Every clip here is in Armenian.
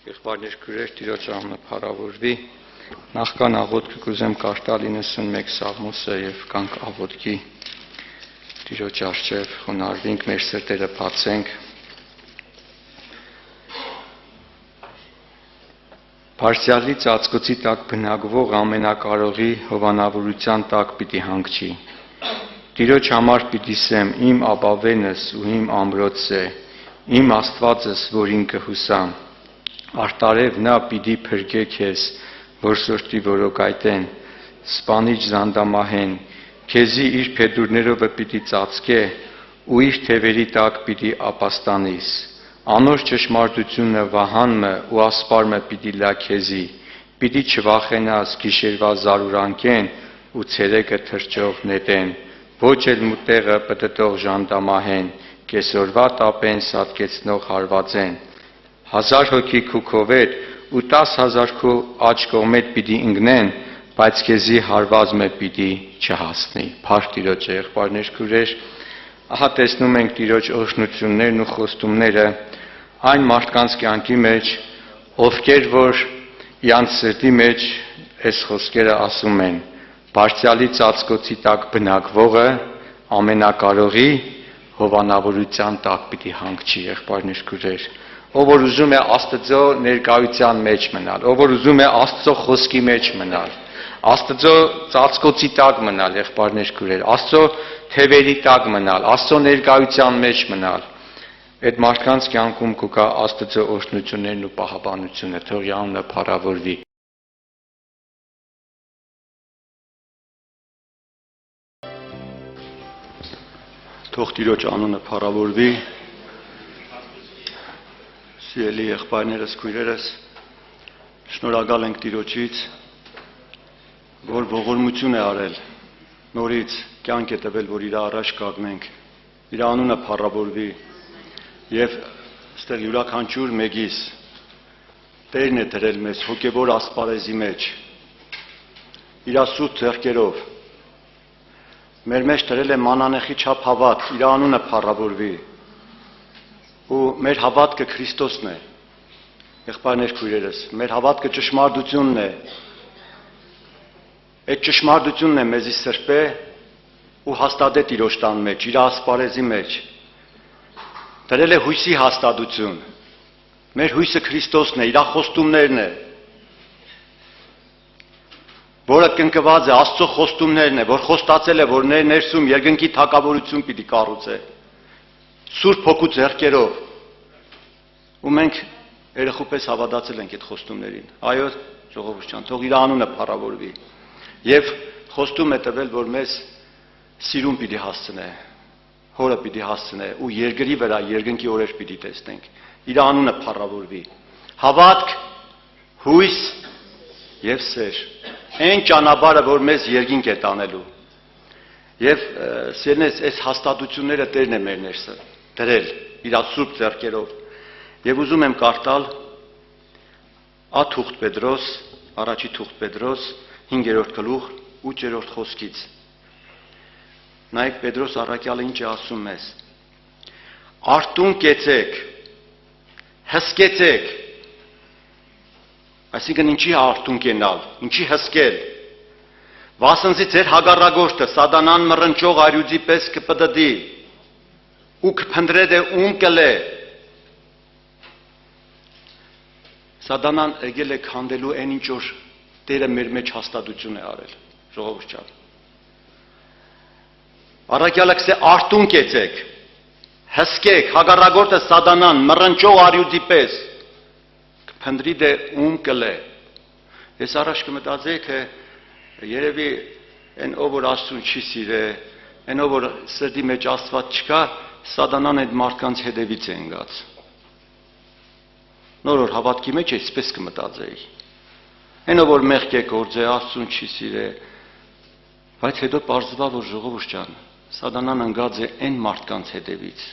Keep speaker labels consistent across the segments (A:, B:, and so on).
A: Եղբայրներ քույրեր, Տիրոջ անունը փառավորվի։ Նախքան աղոթքը կուզեմ կարդալ 91 Սաղմոսը եւ կանք աղոթքի Տիրոջ առջև խոնարհվենք, մեր սրտերը բացենք։ Փարսյալի ծածկոցի տակ բնակվող ամենակարողի հովանավորության տակ պիտի հանգչի։ Տիրոջ համար պիտի սեմ իմ ապավենս ու իմ ամրոցս է, իմ Աստվածս, որին կհուսամ։ Արտարև նա պիտի փրկե քեզ, որ սրտի որոկայտեն, սպանիչ զանդամահեն, քեզի իր փետուրներով պիտի ծածկե ու իր թևերի տակ պիտի ապաստանիս։ Անոր ճշմարտությունը վահանմը ու ասպարմը պիտի լա քեզի, պիտի չվախենաս գիշերվա զարուրանքեն ու ցերեկը թրջող նետեն, ոչ էլ մուտեղը պտտող ժանդամահեն, կեսօրվա տապեն սատկեցնող հարվածեն։ 1000 հոգի քու քովեր ու 10,000 քու աջ կողմեդ պիտի ընկնեն, բայց քեզի հարվածը պիտի չհասնի։ Փառք Տիրոջ, եղբայրներ քույրեր, ահա տեսնում ենք Տիրոջ օրհնություններն ու խոստումները այն մարդկանց կյանքի մեջ, ովքեր որ իրանց սրտի մեջ այս խոսքերը ասում են. Բարձրալի ծածկոցի տակ բնակվողը ամենակարողի հովանավորության տակ պիտի հանգչի, եղբայրներ քույրեր։ Ով որ ուզում է Աստծո ներկայության մեջ մնալ, ով որ ուզում է Աստծո խոսքի մեջ մնալ, Աստծո ծածկոցի տակ մնալ, եղբայրներ քույրեր, Աստծո թևերի տակ մնալ, Աստծո ներկայության մեջ մնալ, այդ մարդկանց կյանքում կգա Աստծո օրհնություններն ու պահապանությունը, թող անունը փառավորվի։ Թող Տիրոջ անունը փառավորվի։ Սիրելի եղբայրներս, քույրերս, շնորհակալ ենք Տիրոջից, որ ողորմություն է արել, նորից կյանք է տվել, որ իր առաջ կանգնենք, իր անունը փառավորվի եւ այստեղ յուրաքանչյուր մեկիս Տերն է դրել մեզ հոգեվոր ասպարեզի մեջ, իր սուրբ ձեռքերով, մեր մեջ դրել է մանանեխի չափ հավատք, իր անունը փառավորվի։ Ու մեր հավատքը Քրիստոսն է, եղբայրներ քույրերս, մեր հավատքը ճշմարտությունն է։ Այդ ճշմարտությունն է մեզի սրբե ու հաստատե Տիրոջ տան մեջ, իր ասպարեզի մեջ։ Դրել է հույսի հաստատություն։ Մեր հույսը Քրիստոսն է, իր խոստումներն է, որը կնկված է Աստծո խոստումներն է, որ խոստացել է, որ ներսում երկնքի թագավորություն պիտի կառուցե։ Սուրբ Հոգու ձեռքերով։ Ու մենք երախուպես հավատացել ենք այդ խոստումներին։ Այո, ժողովուրդ ջան, թող իր անունը փառավորվի։ Եվ խոստում է տվել, որ մեզ սիրուն պիտի հասցնե, հորը պիտի հասցնե ու երկրի վրա երկնքի օրեր պիտի տեսնենք։ Իր անունը փառավորվի։ Հավատք, հույս եւ սեր։ Այն ճանապարհը, որ մեզ երկինք է տանելու։ Եվ սիրնես այս հաստատությունները Տերն է մեր ներսը դրել իր սուրբ ձեռքերով։ Եվ ուզում եմ կարդալ Աթուղթ Պետրոս, առաջի Թուղթ Պետրոս 5-րդ գլուխ 8-րդ խոսքից։ Նայեք Պետրոս առաքյալը ինչ է ասում մեզ. Արթուն կեցեք, հսկեցեք։ Այսինքն ինչի արթուն կենալ, ինչի հսկել։ Վասնզի ձեր հագարագործը սատանան մռնչող արյուծի պես կպտտի ու կփնտրե դե ում կլե։ Սատանան եկել է քանդելու այն ինչ որ Տերը մեր մեջ հաստատություն է արել, ժողովուրդ ջան։ Առաքյալը կսե արթուն կեցեք, հսկեք, հագարագործը սատանան մռնչող արյուծի պես կփնտրի դե ում կլե։ Ես առաջ կմտածեի, թե երևի այն ով որ Աստծուն չի սիրե, այն ով որ սրտի մեջ Աստված չկա, սատանան այդ մարդկանց հետևից է ընկած։ Նոր հավատքի մեջ այսպես կմտածեի։ Այն ով որ մեղք է գործել, Աստծուն չի սիրե, բայց հետո պարզվա, որ ժողովուրդ ջան, սատանան ընկած է այն մարդկանց հետևից,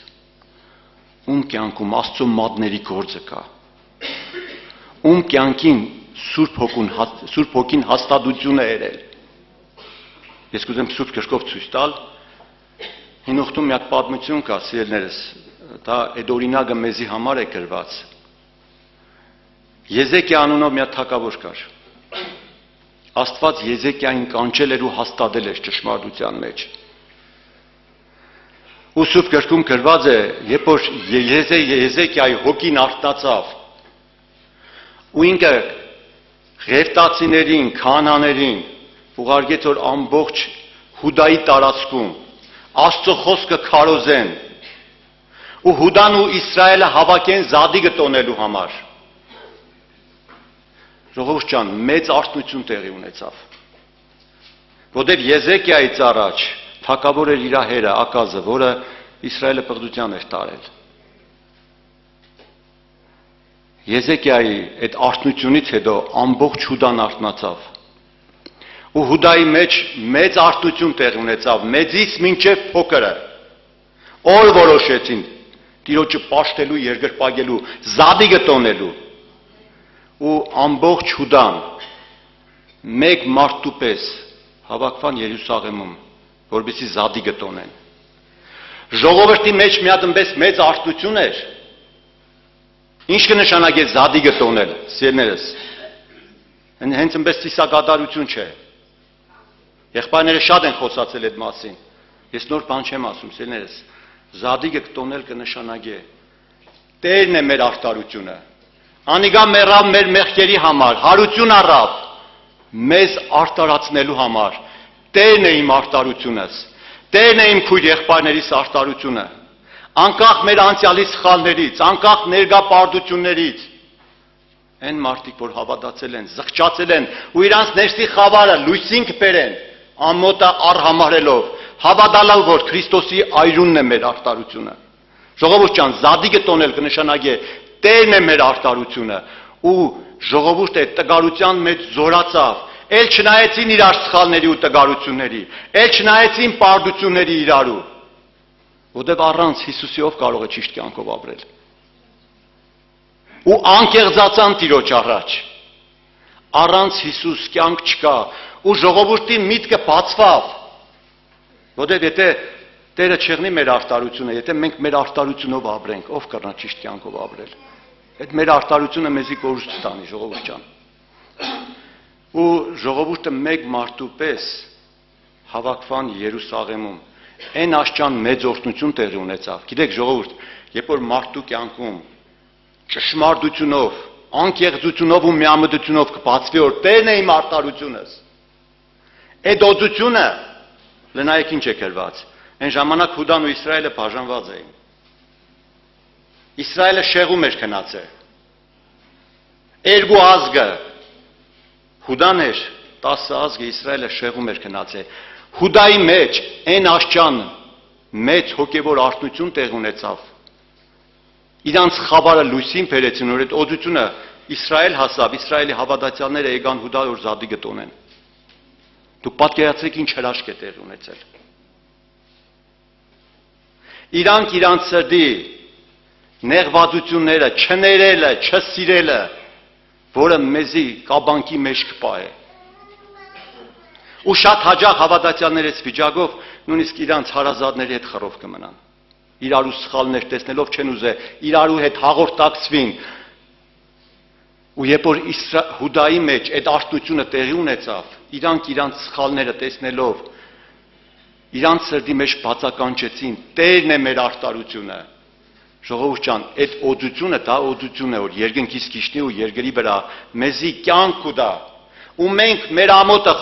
A: ում կյանքում Աստծո մատների գործը կա, ում կյանքին Սուրբ Հոգին հաստատություն է երել։ Ես կուզեմ Սուրբ Գրքով ցույց տալ, Հին Ուխտում մի հատ պատմություն կա, սիրելիներս, դա այդ օրինակը մեզի համար է գրված։
B: Եզեկիա անունով մի հատ թագավոր կար։ Աստված Եզեկիային կանչել էր ու հաստատել էր ճշմարտության մեջ։ Ու Սուրբ գրքում գրված է, երբ որ Եզեկիայի հոգին արթնացավ, ու ինքը Ղևտացիներին, քահանաներին ուղարկեց, որ ամբողջ Հուդայի տարածքում Աստծո խոսքը քարոզեն ու Հուդան ու Իսրայելը հավաքեն Զադիգը տոնելու համար։ Ժողովուրդ ջան, մեծ արթնություն տեղի ունեցավ, որտեղ Եզեկիայից առաջ թագավոր էր իր հերը Ակազը, որը Իսրայելը պղծության էր տարել։ Եզեկիայի այդ արթնությունից հետո ամբողջ Հուդան արթնացավ։ Ու Հուդայի մեջ մեծ արթնություն տեղի ունեցավ, մեծից մինչև փոքրը։ Օր որոշեցին Տիրոջը պաշտելու, երկրպագելու, Զադիգը տոնելու։ Ու ամբողջ Հուդան մեկ մարդու պես հավաքվան Երուսաղեմում, որպեսզի Զադիգը տոնեն։ Ժողովրդի մեջ մի հատ մեծ արթնություն էր։ Ինչ կնշանակե Զադիգը տոնել, սիրելիներս։ Հենց այնպես ծիսակատարություն չէ։ Եղբայրները շատ են խոսացել այդ մասին։ Ես նոր բան չեմ ասում, սիրելիներս։ Զադիգը տոնել կնշանակե Տերն է մեր արդարությունը։ Անիգա մեռավ մեր մեղքերի համար, հարություն առավ մեզ արդարացնելու համար։ Տերն է իմ արդարությունս։ Տերն է իմ քույր եղբայրներիս արդարությունը։ Անկախ մեր անցյալի սխալներից, անկախ ներկա պարտություններից, այն մարդիկ, որ հավատացել են, զղջացել են ու իրանց ներսի խավարը լույսին կբերեն, ամոթը առհամարելով, հավատալով, որ Քրիստոսի այրունն է մեր արդարությունը։ Ժողովուրդ ջան, Զադիգը տոնել կնշանակե Տերն է մեր արդարությունը, ու ժողովուրդը տգարության մեջ զորացավ, էլ չնայեցին իրար սխալների ու տգարությունների, էլ չնայեցին պարտությունների իրարու, որտեղ առանց Հիսուսի ով կարող է ճիշտ կյանքով ապրել։ Ու անկեղծացան Տիրոջ առաջ։ Առանց Հիսուս կյանք չկա, ու ժողովրդի միտքը բացվավ, որտեղ եթե Տերը չեղնի մեր արդարությունը, եթե մենք մեր արդարությունով ապրենք, ով կռնա ճիշտ կյանքով ապրել։ Այդ մեր արդարությունը մեզի կորուստ ստանի, ժողովուրդ ջան։ Ու ժողովուրդը մեկ մարդու պես հավաքվան Երուսաղեմում։ Այն աշճան մեծ օրհնություն տեղի ունեցավ։ Գիտեք, ժողովուրդ, երբ որ մարդու կյանքում ճշմարտությունով, անկեղծությունով ու միամտությունով կբացվի, որ Տերն է իմ արդարությունս, այդ օծությունը լնայեք ինչ է գրված։ Այն ժամանակ Հուդան ու Իսրայելը բաժանված էին։ Իսրայելը շեղում էր քնացել։ Երկու ազգը Հուդան էր, 10 ազգը Իսրայելը շեղում էր քնացել։ Հուդայի մեջ այն աշճան մեծ հոգևոր արթնություն տեղ ունեցավ։ Իրանց խավարը լույսին բերեցին, որ այդ օծությունը Իսրայել հասավ, Իսրայելի հավատացյալները եկան Հուդա որ Զադիգը տոնեն։ Դուք պատկերացրեք ինչ հրաշք է տեղ ունեցել։ Իրանք իրանց սրտի նեղվածությունները, չներելը, չսիրելը, որը մեզի կաբանքի մեջ կպահե։ Ու շատ հաճախ հավատացյալներից վիճակով նույնիսկ իրանց հարազատների հետ խռով կմնան։ Իրարու սխալներ տեսնելով չեն ուզե իրարու հետ հաղորդակցվին։ Ու երբ որ Հուդայի մեջ այդ արթնությունը տեղի ունեցավ, իրանք իրանց սխալները տեսնելով իրանց սրտի մեջ բացականչեցին, Տերն է մեր արդարությունը։ Ժողովուրդ ջան, այդ օծությունը դա օծություն է, որ երկնքից քիշնի ու երկրի վրա մեզի կյանք կուտա։ Ու մենք մեր ամոթը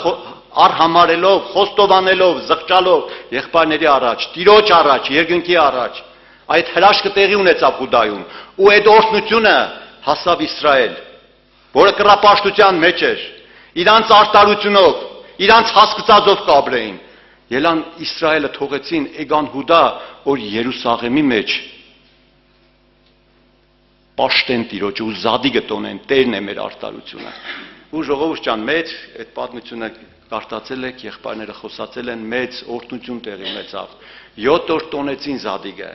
B: առհամարելով, խոստովանելով, զղջալով եղբայրների առաջ, Տիրոջ առաջ, երկնքի առաջ, այդ հրաշքը տեղի ունեցավ Հուդայում, ու այդ օրհնությունը հասավ Իսրայել, որը կռապաշտության մեջ էր, իրանց արդարությունով, իրանց հասկացածով կապրեին։ Ելան Իսրայելը թողեցին, եկան Հուդա, որ Երուսաղեմի մեջ պաշտեն Տիրոջը ու Զադիգը տոնեն, Տերն է մեր արդարությունը։ Ու ժողովուրդ ջան, մեծ այդ պատմությունը կարդացել եք, եղբայրները խոսացել են, մեծ օրհնություն տեղի ունեցավ։ 7 օր տոնեցին Զադիգը,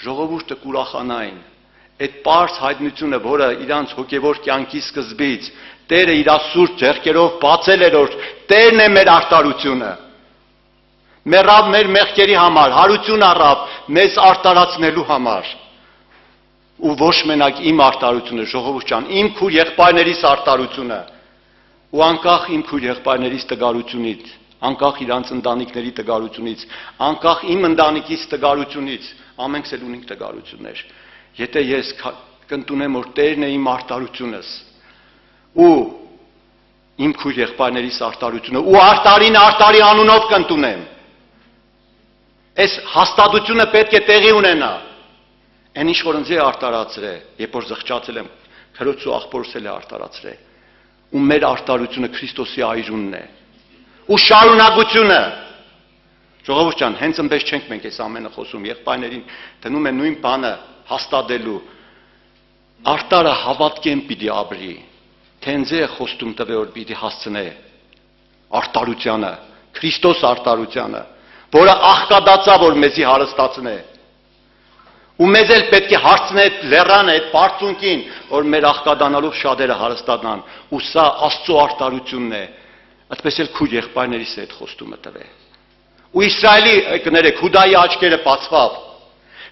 B: ժողովուրդը կուրախանային։ Այդ պարզ հայտնությունը, որը իրանց հոգևոր կյանքի սկզբից Տերը իր սուրբ ձեռքերով բացել էր, որ Տերն է մեր արդարությունը։ Մեռավ մեր մեղքերի համար, հարություն առավ մեզ արտարացնելու համար։ ու ոչ մենակ իմ արտարությունը, ժողովուրդ ջան, իմ քույր եղբայրներիս արտարությունը, ու անկախ իմ քույր եղբայրներիս տգարությունից, անկախ իրանց ընտանիքների տգարությունից, անկախ իմ ընտանիքից տգարությունից, ամենքս էլ ունենք տգարություններ։ Եթե ես կընդունեմ, որ Տերն է իմ արտարությունս, ու իմ քույր եղբայրներիս արտարությունը, ու արտարին արտարի անունով կընդունեմ, այս հաստատությունը պետք է տեղի ունենա։ Այն ինչ որ ինձ է արտարացրել, երբ որ զղջացել եմ, քրոջս ու աղբորս էլ է արտարացրել, ու մեր արտարությունը Քրիստոսի այրունն է, ու շարունակությունը։ Ժողովուրդ ջան, հենց այնպես չենք մենք այս ամենը խոսում, եղբայրներին դնում են նույն բանը հաստատելու։ Արտարը հավատքեն պիտի ապրի, թե ինձ է խոստում տվել որ պիտի հասցնե արտարությանը, Քրիստոս արտարությանը, որը աղքատացա որ մեզի հարստացնե։ Ու մեզ էլ պետք է հարցնե այդ լեռանը, այդ բարձունքին, որ մեր աղքատանալով շատերը հարստանան, ու սա Աստծո արտարությունն է, այդպես էլ քույր եղբայրներիս է այդ խոստումը տվել։ Ու Իսրայելի կներեք Հուդայի աչքերը բացվավ,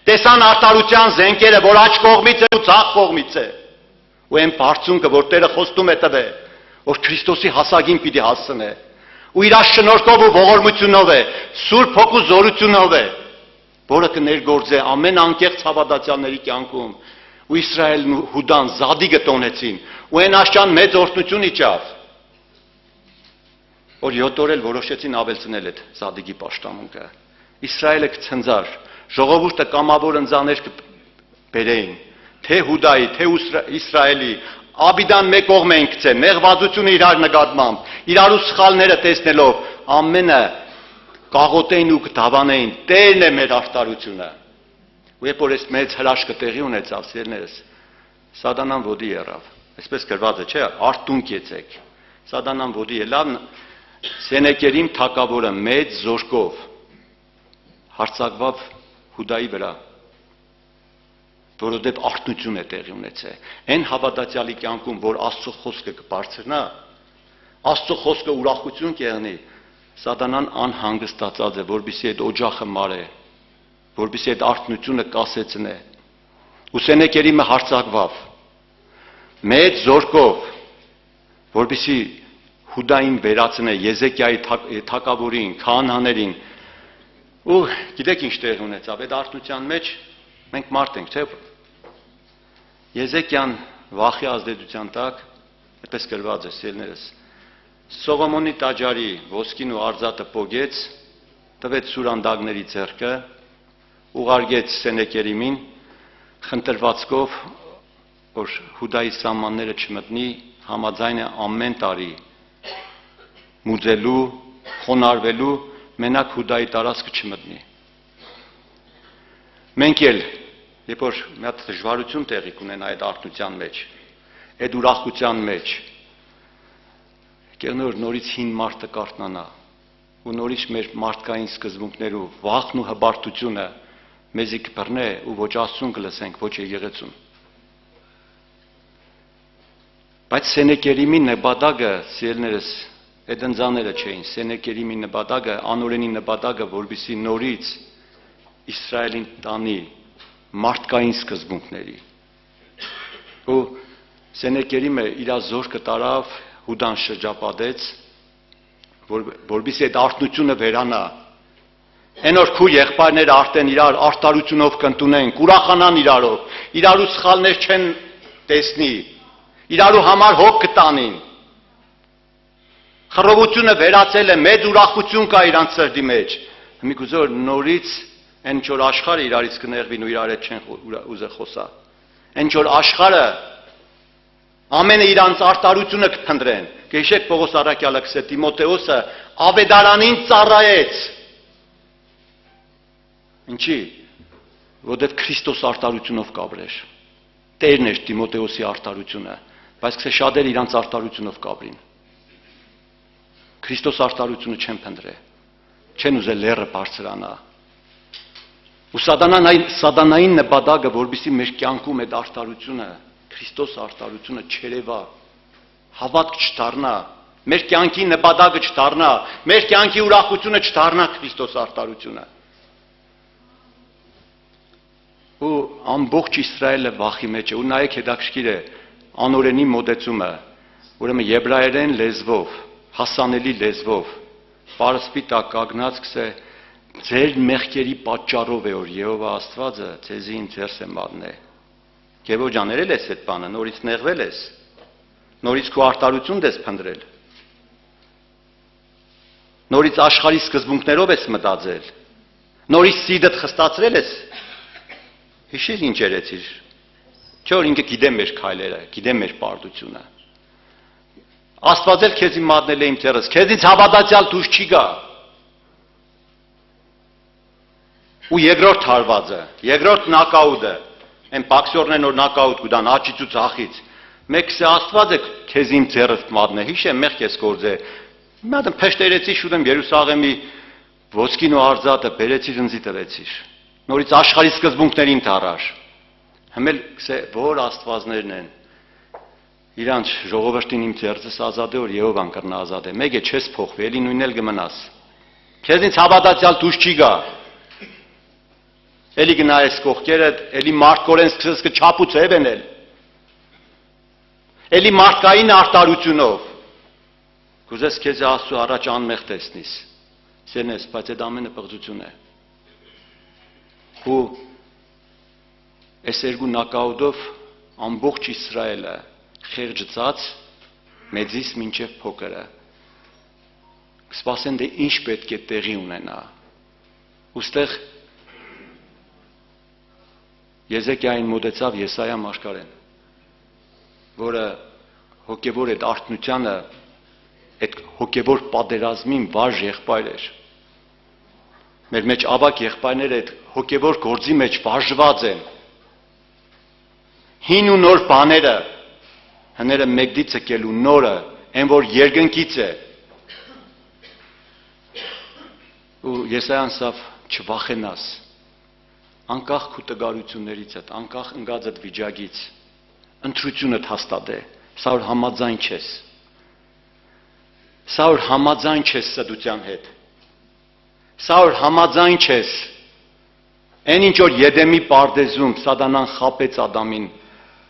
B: տեսան արտարության զենքերը, որ աջ կողմից է ու ցախ կողմից է, ու այն բարձունքը, որ Տերը խոստում է տվել, որ Քրիստոսի հասակին պիտի հասցնե, ու իր շնորհքով ու ողորմությունով է, Սուրբ Հոգու զորությունով է, որը կներգործե ամեն անկեղծ հավատացյալների կյանքում, ու Իսրայելն ու Հուդան զադիգը տոնեցին, ու այն աշճան մեծ օրհնություն իջավ, որ 7 օր էլ որոշեցին ավելցնել այդ զադիգի պաշտամունքը։ Իսրայելը կցնձար, ժողովուրդը կամավոր ընձաներ կբերեին, թե Հուդայի, թե Իսրայելի, Աբիդան մեկ կողմ էին գցե, մեղվածությունը իրար նկատմամբ, իրարու սխալները տեսնելով, ամենը կաղոտեին ու կդավանեին, Տերն է մեր արտարությունը։ Ու երբ որ այս մեծ հրաշքը տեղի ունեցավ, սիրելիներս, Սատանան ոտի եռավ, այսպես գրված է, չէ, արտունք եցեք։ Սատանան ոտի ելավ, Սենեքերիմ թագավորը մեծ զորքով հարձակվավ Հուդայի վրա, որովհետև արթնություն է տեղի ունեցել։ Այն հավատացյալի կյանքում, որ Աստծո խոսքը կբարձրնա, Աստծո խոսքը ուրախություն կեղնի, Սատանան անհանգստացած է, որպեսզի այդ օջախը մարե, որպեսզի այդ արթնությունը կասեցնե։ Ու Սենեքերիմը հարձակվավ մեծ զորքով, որպեսզի Հուդային վերացնե, Եզեկիայի թագավորին, քահանաներին։ Ու գիտեք ինչ տեղի ունեցավ, այդ արթնության մեջ մենք մարդ ենք, չէ՞։ Եզեկիան վախի ազդեցության տակ, այդպես գրված է, սիրելիներս, Սողոմոնի տաճարի ոսկին ու արձատը պոգեց, տվեց սուրանդակների ձեռքը, ուղարկեց Սենեքերիմին, խնդրվածքով, որ Հուդայի սահմանները չմտնի, համաձայն է ամեն տարի մուծելու, խոնարհվելու, մենակ Հուդայի տարածքը չմտնի։ Մենք էլ, երբ որ մի հատ դժվարություն տեղի կունենա այդ արթնության մեջ, այդ ուրախության մեջ, եկել որ նորից հին մարդը կարթնանա, ու նորից մեր մարդկային սկզբունքներով վախն ու հբարտությունը մեզի կբռնե ու ոչ Աստծուն կլսենք, ոչ եկեղեցուն։ Բայց Սենեքերիմի նպատակը, սիրելիներս, այդ ընձաները չէին, Սենեքերիմի նպատակը, անօրենի նպատակը, որպեսզի նորից Իսրայելին տանի մարդկային սկզբունքների։ Ու Սենեքերիմը իր զորքը տարավ, Հուդան շրջապատեց, որպեսզի այդ արթնությունը վերանա։ Այն որ քույր եղբայրները արդեն իրար արտարությունով կընդունեն, կուրախանան իրարով, իրարու սխալներ չեն տեսնի, իրարու համար հոգ կտանին։ Խռովությունը վերացել է, մեծ ուրախություն կա իրանց սրտի մեջ։ Մի գուզոր նորից այն ինչ որ աշխարհը իրարից կներվին ու իրար հետ չեն ուզե խոսա։ Այն ինչ որ աշխարհը ամենը իրանց արտարությունը կփնտրեն։ Գիշեք Պողոս առաքյալը կսե Տիմոթեոսը ավետարանին ծառայեց։ Ինչի՞։ Որովհետև Քրիստոս արտարությունով կապրեր։ Տերն էր Տիմոթեոսի արտարությունը, բայց կսե շատերը իրանց արտարությունով կապրին։ Քրիստոս արտարությունը չեն փնտրել, չեն ուզել լեռը բարձրանա։ Ու սատանային նպատակը, որպեսզի մեր կյանքում այդ արտարությունը, Քրիստոս արտարությունը չերևա, հավատք չդառնա, մեր կյանքի նպատակը չդառնա, մեր կյանքի ուրախությունը չդառնա Քրիստոս արտարությունը։ Ու ամբողջ Իսրայելը վախի մեջ է, ու նայեք հետաքրքիր է անօրենի մոտեցումը, ուրեմն եբրայերեն լեզվով, հասանելի լեզվով, պարսպի տակ կանգնած գսե ձեր մեղքերի պատճառով է որ Եհովա Աստվածը ձեզի ինձերս է մատնել։ Գևո ջան, երել ես այդ բանը, նորից նեղվել ես, նորից քո արտարություն ես փնտրել, նորից աշխարհի սկզբունքներով ես մտածել, նորից սիդդ խստացրել ես, հիշիր ինչ երեցիր, չէ՞ որ ինքը գիտեմ մեր քայլերը, գիտեմ մեր պարտությունը։ Աստված էլ քեզի մատնել է իմ ձեռս, քեզից հավատացյալ դուրս չի գա։ Ու երկրորդ հարվածը, երկրորդ նոկաուտը, այն բոքսերներն որ նոկաուտ կուտան աչից ու ցախից, մեկս է Աստված է քեզ իմ ձեռս մատնել, հիշեմ մեղ քեզ գործե։ Մի հատ փեշտերեցի շուտեմ Երուսաղեմի ոսկին ու արձատը բերեցիր ընձի տվեցիր։ Նորից աշխարհի սկզբունքներին դարար։ Հիմել գսե որ Աստվածներն են։ Իրանց ժողովրդին իմ ձեռս ազատե որ Եհովան կրնա ազատե։ Մեկ է չես փոխվի, էլի նույնն էլ կմնաս։ Քեզից հավատացյալ դուրս չի գա։ Էլի գնայես կողքերը, էլի մարդկորեն սկսես կչապուց եւենել։ Էլի մարդկային արտարությունով։ Կուզես քեզ Աստծո առաջ անմեղ տեսնիս։ Սերնես, բայց այդ ամենը պղծություն է։ Ու այս երկու նոկաուտով ամբողջ Իսրայելը խեղճացած մեծից մինչև փոքրը կսպասեն դե ինչ պետք է տեղի ունենա։ Ոստեղ Եզեկիային մոտեցավ Եսայա մարգարեն, որը հոգևոր այդ արթնությանը, այդ հոգևոր պատերազմին վարժ եղբայր էր։ Մեր մեջ ավակ եղբայրները այդ հոգևոր գործի մեջ վարժված են։ Հին ու նոր բաները, հները մեկդի ցկելու նորը, այն որ երկնքից է։ Ու Եսայան ասավ չվախենաս, անկախ քո տգարություններից հետ, անկախ ընկածդ վիճակից, ընտրությունդ հաստատե, սա որ համաձայն չես։ Սա որ համաձայն չես սդության հետ։ Սա որ համաձայն չես։ Այն ինչ որ Եդեմի պարտեզում Սատանան խապեց Ադամին,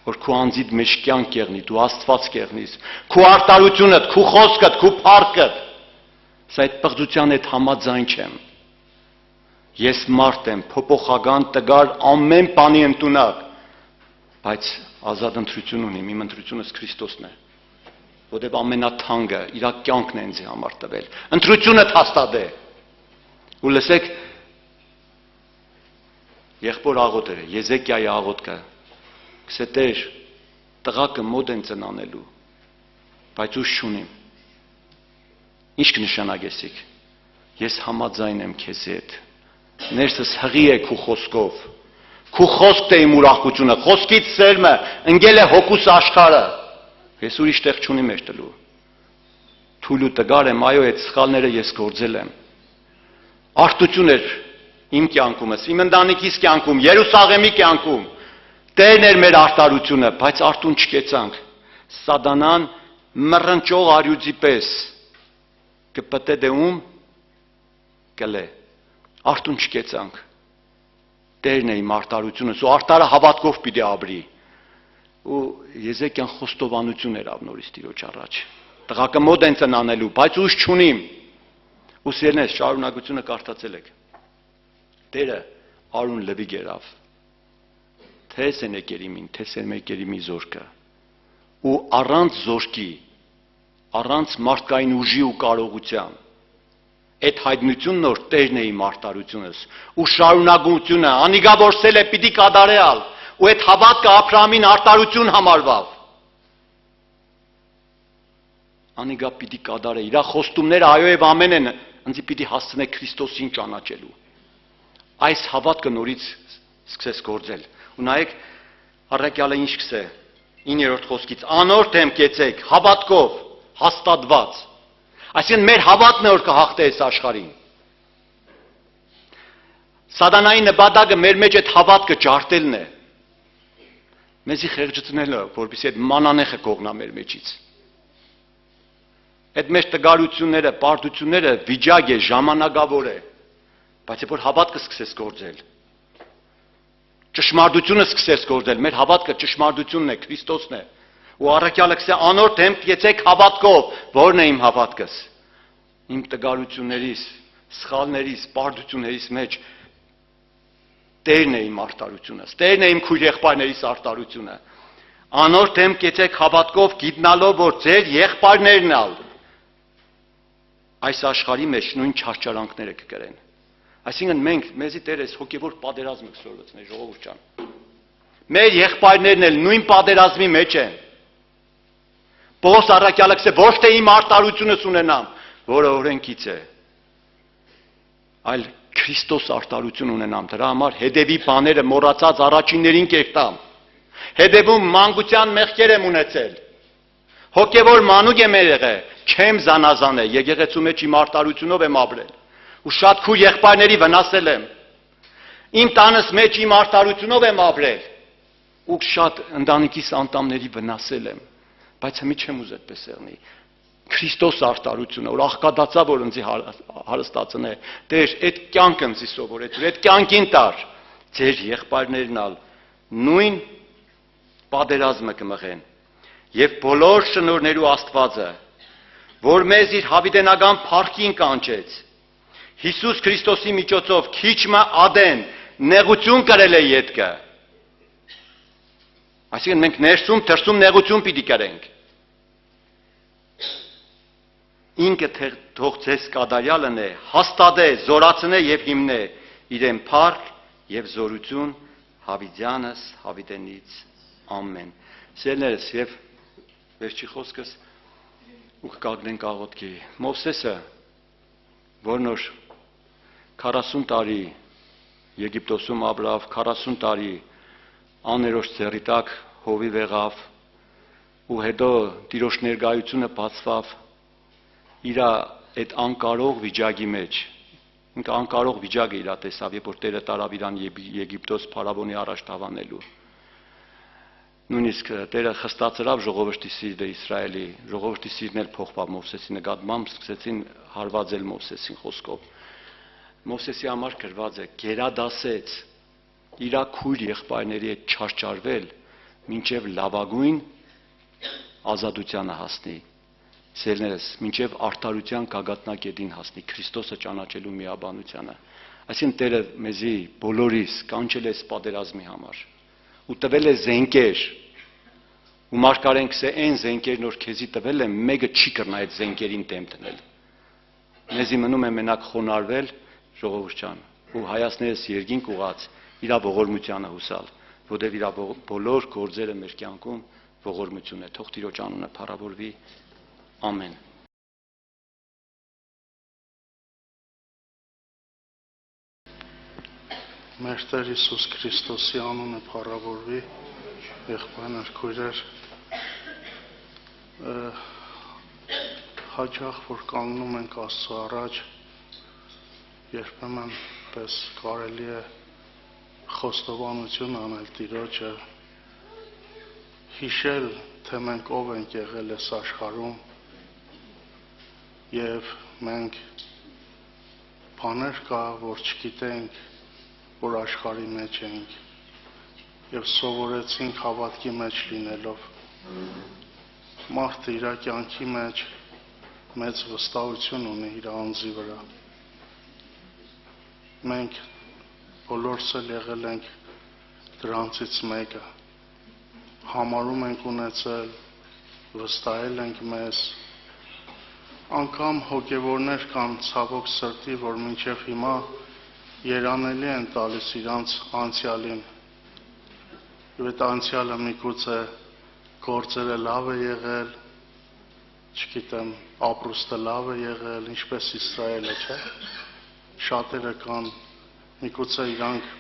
B: որ քո անձիդ մեջ կյանք եղնի, դու Աստված կեղնիս, քո արտարությունդ, քո խոսքդ, քո փառքդ։ Սա այդ պղծության հետ համաձայն չեմ։ Ես մարդ եմ, փոփոխական, տգար, ամեն բանի ընդունակ, բայց ազատ ընտրություն ունիմ, իմ ընտրությունս Քրիստոսն է, որտեղ ամենաթանկը իր կյանքն է ինձ համար տվել, ընտրությունը հաստատ է։ Ու լսեք, եղբոր աղոթերը, Եզեկիայի աղոթքը, գսե Տեր, տղակը մոտ են ծնանելու, բայց ուժ չունիմ։ Ինչ կնշանակեսիք։ Ես համաձայն եմ քեզ հետ։ Ներսս հղի է քու խոսքով, քու խոսքն է իմ ուրախությունը, խոսքից սերմը ընկել է հոգուս աշխարհը, ես ուրիշ տեղ չունիմ էր տլու, թույլ ու տգար եմ, այո այդ սխալները ես գործել եմ, արտություն էր իմ կյանքումս, իմ ընտանիքիս կյանքում, Երուսաղեմի կյանքում, Տերն էր մեր արտարությունը, բայց արտուն չկեցանք, Սատանան մռնչող արյուծի պես կպտե դեում կլե, արտուն չկեցանք, Տերն է իմ արտարությունս, ու արտարը հավատքով պիտի ապրի, ու Եզեկիան խոստովանություն էր նորից Տիրոջ առաջ, տղակը մոտ են ծնանելու, բայց ուժ չունիմ, ու սիրելիներ, շարունակությունը կարդացել եք, Տերը արուն լվի գերավ, թե Սենեքերիմին, թե Սենեքերիմի զորքը, ու առանց զորքի, առանց մարդկային ուժի ու կարողության, այդ հայտնությունն որ Տերն է իմ արտարությունս, ու շարունակությունը անիգա որսել է պիտի կատարել, ու այդ հավատքը Աբրահամին արտարություն համարվավ, անիգա պիտի կատարե, իր խոստումները այո եւ ամեն են, ինձ պիտի հասցնե Քրիստոսին ճանաչելու, այս հավատքը նորից սկսես գործել, ու նայեք, առաքյալը ինչ կսե, 9-րդ խոսքից, անորդ եմ կեցեք, հավատքով, հաստատված, այսինքն մեր հավատն է որ կհաղթե այս աշխարհին, Սատանայի նպատակը մեր մեջ այդ հավատքը ջարդելն է, մեզի խեղճացնելը, որպեսզի այդ մանանեխը կողնա մեր մեջից, այդ մեր տգարությունները, պարտությունները վիճակ է, ժամանակավոր է, բայց երբ որ հավատքը սկսես գործել, ճշմարտությունը սկսես գործել, մեր հավատքը ճշմարտությունն է, Քրիստոսն է։ Ու առաքյալը կսե անոր դեմ եկեք հավատքով, որն է իմ հավատքս։ Իմ տգարություններիս, սխալներիս, պարտություններիս մեջ Տերն է իմ արտարությունս, Տերն է իմ քույր եղբայրներիս արտարությունը։ Անոր դեմ եկեք հավատքով, գիտնալով, որ ձեր եղբայրներն ալ այս աշխարհի մեջ նույն չարչարանքները կկրեն։ Այսինքն մենք մեզի Տեր էս հոգևոր պատերազմը կսորվեցնի ժողովուրդ ջան։ Մեր եղբայրներն էլ նույն պատերազմի մեջ են։ Պողոս առաքյալը կսե ոչ թե իմ արտարությունս ունենամ, որը օրենքից է, այլ Քրիստոս արտարություն ունենամ, դրա համար հետևի բաները մոռացած առաջիններին կերտամ։ Հետևում մանկության մեղքեր եմ ունեցել։ Հոգևոր մանուկ եմ եղել, չեմ զանազանել, եկեղեցու մեջ իմ արտարությունով եմ ապրել։ Ու շատ քույր եղբայրների վնասել եմ։ Իմ տանս մեջ իմ արտարությունով եմ ապրել։ Ու շատ ընտանիքիս անդամների վնասել եմ, բայց հիմի չեմ ուզել այդպես եղնի։ Քրիստոս արտարությունը, որ աղքատացա, որ ինձ հարստացնե, Տեր, այդ կյանքը ինձ սովորեցրու, այդ կյանքին տար, ձեր եղբայրներն ալ նույն պատերազմը կմղեն։ Եվ բոլոր շնորհներու Աստվածը, որ մեզ իր հավիտենական փառքին կանչեց, Հիսուս Քրիստոսի միջոցով քիչմը ադեն նեղություն կրել է ետքը։ Այսինքն մենք ներսում դրսում նեղություն պիտի կրենք։ Ինքը թող ձեզ կատարյալն է, հաստատե, զորացնե եւ հիմնե իրեն փառք եւ զորություն հավիտյանս հավիտենից ամեն։ Սերներս եւ վերջի խոսքս ու կկանգնենք աղոթքի։ Մովսեսը, որն որ 40 տարի Եգիպտոսում ապրավ, 40 տարի աներոջ ձեռի տակ հովի եղավ ու հետո Տիրոջ ներկայությունը բացվավ իր այդ անկարող վիճակի մեջ, ինքը անկարող վիճակը իր տեսավ, երբ որ Տերը տարավ իրան Եգիպտոս փարավոնի առաջ տավանելու։ Նույնիսկ Տերը խստացրավ ժողովրդի սիրտը Իսրայելի, ժողովրդի սիրտն էլ փոխվավ Մովսեսի նկատմամբ, սկսեցին հարվածել Մովսեսին խոսքով։ Մովսեսի համար գրված է, գերադասեց իր քույր եղբայրների հետ չարչարվել, մինչև լավագույն ազատությանը հասնի։ Սերներս, մինչև արդարության գագաթնակետին հասնի, Քրիստոսը ճանաչելու միաբանությանը։ Այսինքն Տերը մեզի բոլորիս կանչել է պատերազմի համար ու տվել է զենքեր, ու մարգարեն կսե այն զենքերն որ քեզի տվել եմ, մեկը չի կրնա այդ զենքերին դեմ դնել։ Մեզի մնում է մենակ խոնարհվել, ժողովուրդ ջան, ու հայացներս երկինք ուղած իր ողորմությանը հուսալ, որտեղ իր բոլոր գործերը մեր կյանքում ողորմություն է։ Թող Տիրոջ անունը փառավորվի։ Ամեն։
C: Մեր Տեր Հիսուս Քրիստոսի անունը փառավորվի, եղբայրներ, քույրեր, հաճախ որ կանգնում ենք Աստծո առաջ, երբեմն պես կարելի է խոստովանություն անել Տիրոջը, հիշել, թե մենք ով ենք եղել այս աշխարհում, եւ մենք բաներ կա, որ չգիտենք, որ աշխարհի մեջ ենք եւ սովորեցինք հավատքի մեջ լինելով մարդը իր կյանքի մեջ մեծ վստահություն ունի իր անձի վրա մենք բոլորս էլ եղել ենք դրանցից մեկը համարում ենք ունեցել վստահել ենք մեզ անգամ հոգևորներ կան ցավոք սրտի որ մինչև հիմա երանելի են տալիս իրանց անցյալին եւ այդ անցյալը միգուցե գործերը լավ է եղել չգիտեմ ապրուստը լավ է եղել ինչպես Իսրայելը չէ շատերը կան միգուցե իրանք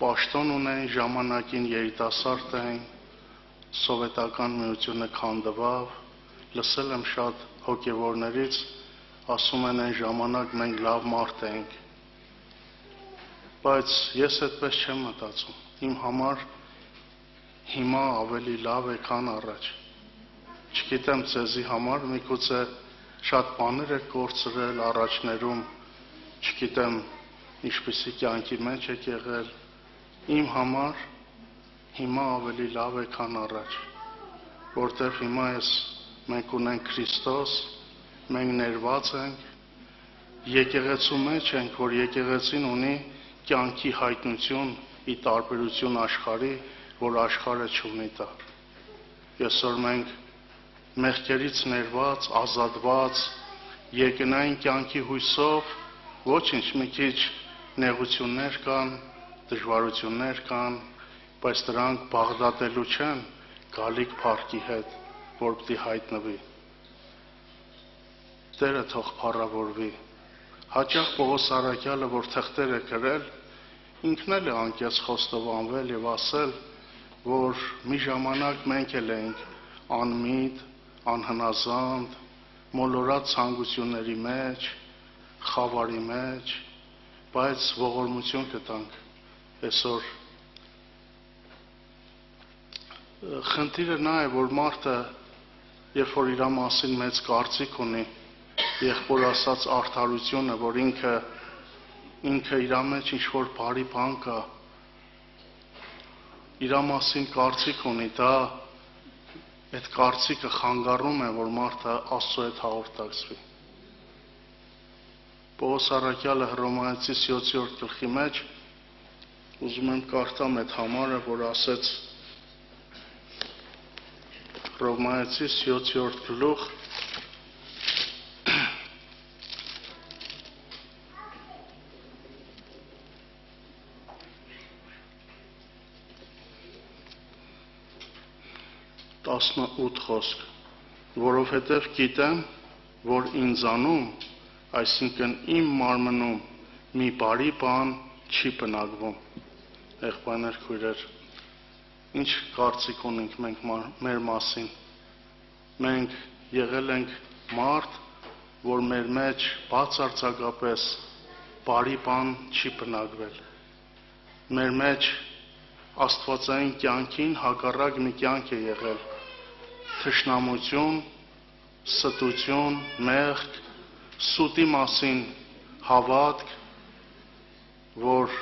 C: պաշտոն ունեն ժամանակին երիտասարդ են սովետական միությունը քանդվավ լսել եմ շատ հոգևորներից ասում են այն ժամանակ մենք լավ մարդ ենք բայց ես այդպես չեմ մտածում իմ համար հիմա ավելի լավ է քան առաջ չգիտեմ ձեզի համար միգուցե շատ բաներ եք կորցրել առաջներում չգիտեմ ինչպիսի կյանքի մեջ եք եղել Իմ համար հիմա ավելի լավ է, քան առաջ, որտեղ հիմա մենք ունենք Քրիստոս, մենք ներված ենք, եկեղեցու մեջ ենք, որ եկեղեցին ունի կյանքի հայտնություն, ի տարբերություն աշխարհի, որ աշխարհը չունի դա։ Այսօր մենք մեղքերից ներված, ազատված, երկնային կյանքի հույսով, ոչինչ, մի քիչ նեղություններ կան, դժվարություններ կան, բայց դրանք բաղդատելու չեն գալիք փառքի հետ, որ պիտի հայտնվի։ Տերը թող փառավորվի։ Հաճախ Պողոս Արաքյալը, որ թղթեր է գրել, ինքն էլ է անկեղծ խոստովանվել եւ ասել, որ մի ժամանակ մենք էլ էինք անմիտ, անհնազանդ, մոլորած ցանկությունների մեջ, խավարի մեջ, բայց ողորմություն կտանք այսօր։ Խնդիրը նա է, որ մարդը, երբ որ իր մասին մեծ կարծիք ունի, եղբոր ասած արդարությունը, որ ինքը իր մեջ ինչ-որ բարի բան կա, իր մասին կարծիք ունի, դա այդ կարծիքը խանգարում է, որ մարդը Աստծո հետ հաղորդակցվի։ Պողոս Արաքյալը Հռոմայացի 7-րդ գլխի մեջ ուզում եմ կարդամ այդ համարը, որ ասեց Հռոմայացի 7-րդ գլուխ 18 խոսք, որովհետև գիտեմ, որ ինձանում, այսինքն իմ մարմնում, մի բարի բան չի բնակվում։ Եղբայրներ, քույրեր, ինչ կարծիք ունենք մենք մեր մասին։ Մենք եղել ենք մարդ, որ մեր մեջ բացարձակապես բարի բան չի բնակվել։ Մեր մեջ աստվածային կյանքին հակառակ մի կյանք է եղել։ Թշնամություն, ստություն, մեղք, սուտի մասին հավատք, որ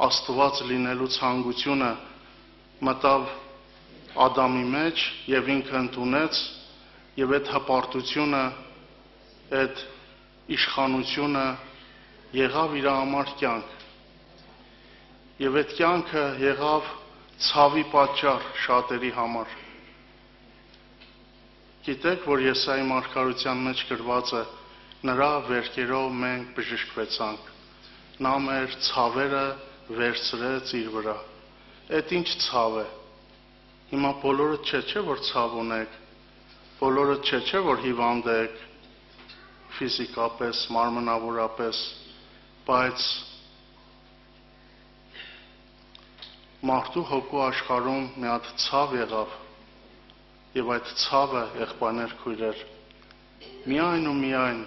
C: Աստված լինելու ցանկությունը մտավ Ադամի մեջ եւ ինքը ընդունեց, եւ այդ հպարտությունը, այդ իշխանությունը եղավ իր համար կյանք։ Եվ այդ կյանքը եղավ ցավի պատճառ շատերի համար։ Գիտեք, որ Եսայի մարգարության մեջ գրված է. նրա վերքերով մենք բժշկվեցանք, նա մեր ցավերը վերցրեց իր վրա։ Այդ ինչ ցավ է։ Հիմա բոլորը չէ, որ ցավ ունեք, բոլորը չէ, որ հիվանդ եք ֆիզիկապես, մարմնավորապես, բայց մարդու հոգու աշխարհում մի հատ ցավ եղավ, եւ այդ ցավը, եղբայրներ, քույրեր, միայն ու միայն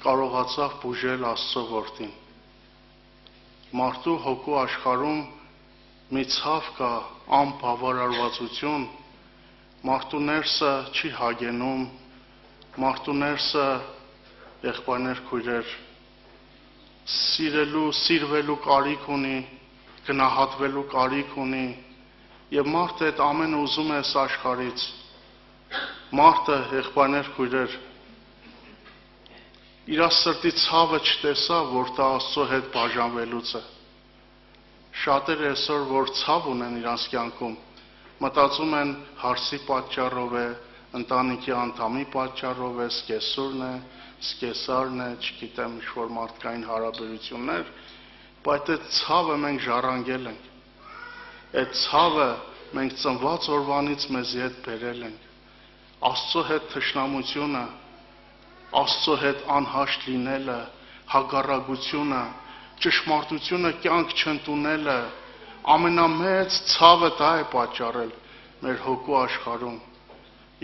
C: կարողացավ բուժել Աստծո որդին։ Մարդու հոգու աշխարհում մի ցավ կա, անբավարարվածություն, մարդու ներսը չի հագենում, մարդու ներսը, եղբայրներ, քույրեր, սիրվելու կարիք ունի, գնահատվելու կարիք ունի, եւ մարդը այդ ամենը ուզում է այս աշխարհից։ Մարդը, եղբայրներ, քույրեր, իր սրտի ցավը չտեսավ, որ դա Աստծո հետ բաժանվելուց է։ Շատերը այսօր, որ ցավ ունեն իրանց կյանքում, մտածում են հարսի պատճառով է, ընտանիքի անդամի պատճառով է, սկեսուրն է, սկեսարն է, չգիտեմ, ինչ-որ մարդկային հարաբերություններ, բայց այդ ցավը մենք ժառանգել ենք։ Այդ ցավը մենք ծնված օրվանից մեզի հետ բերել ենք։ Աստծո հետ թշնամությունը, Աստծո հետ անհաշտ լինելը, հակառակությունը, ճշմարտությունը կյանք չընդունելը, ամենամեծ ցավը դա է պատճառել մեր հոգու աշխարհում։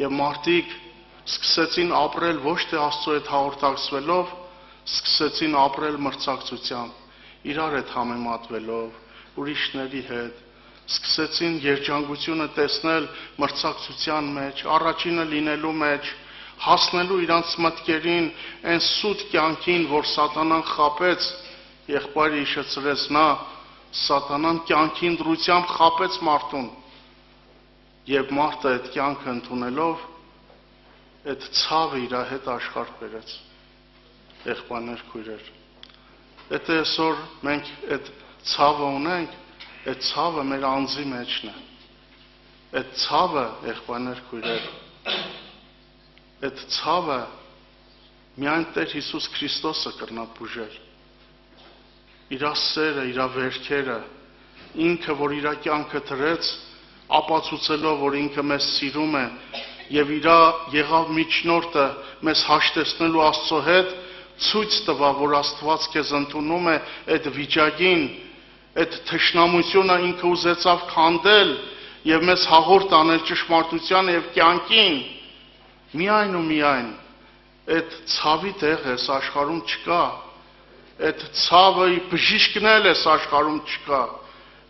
C: Եվ մարդիկ սկսեցին ապրել ոչ թե Աստծո հետ հաղորդակցվելով, սկսեցին ապրել մրցակցությամբ, իրար հետ համեմատվելով, ուրիշների հետ, սկսեցին երջանկությունը տեսնել մրցակցության մեջ, առաջինը լինելու մեջ, հասնելու իրանց մտքերին, այն սուտ կյանքին, որ սատանան խապեց, եղբայրը հիշեցրեց նա, Սատանան կյանքի ընտրությամբ խաբեց մարդուն, եւ մարդը այդ կյանքը ընդունելով այդ ցավը իր հետ աշխարհ բերեց։ Եղբայրներ, քույրեր, եթե այսօր մենք այդ ցավը ունենք, այդ ցավը մեր անձի մեջն է։ Այդ ցավը, եղբայրներ, քույրեր, այդ ցավը միայն Տեր Հիսուս Քրիստոսը կրնա բուժել։ Իր սերը, իր վերքերը, ինքը, որ իր կյանքը դրեց, ապացուցելով, որ ինքը մեզ սիրում է եւ իր եղավ միջնորդը մեզ հաշտեցնելու Աստծո հետ, ցույց տվա, որ Աստված քեզ ընդունում է այդ վիճակին, այդ թշնամությունը ինքը ուզեցավ քանդել եւ մեզ հաղորդ անել ճշմարտության եւ կյանքին։ Միայն ու միայն այդ ցավի տեղ էս աշխարհում չկա, այդ ցավը բժիշկն էլ էս աշխարհում չկա,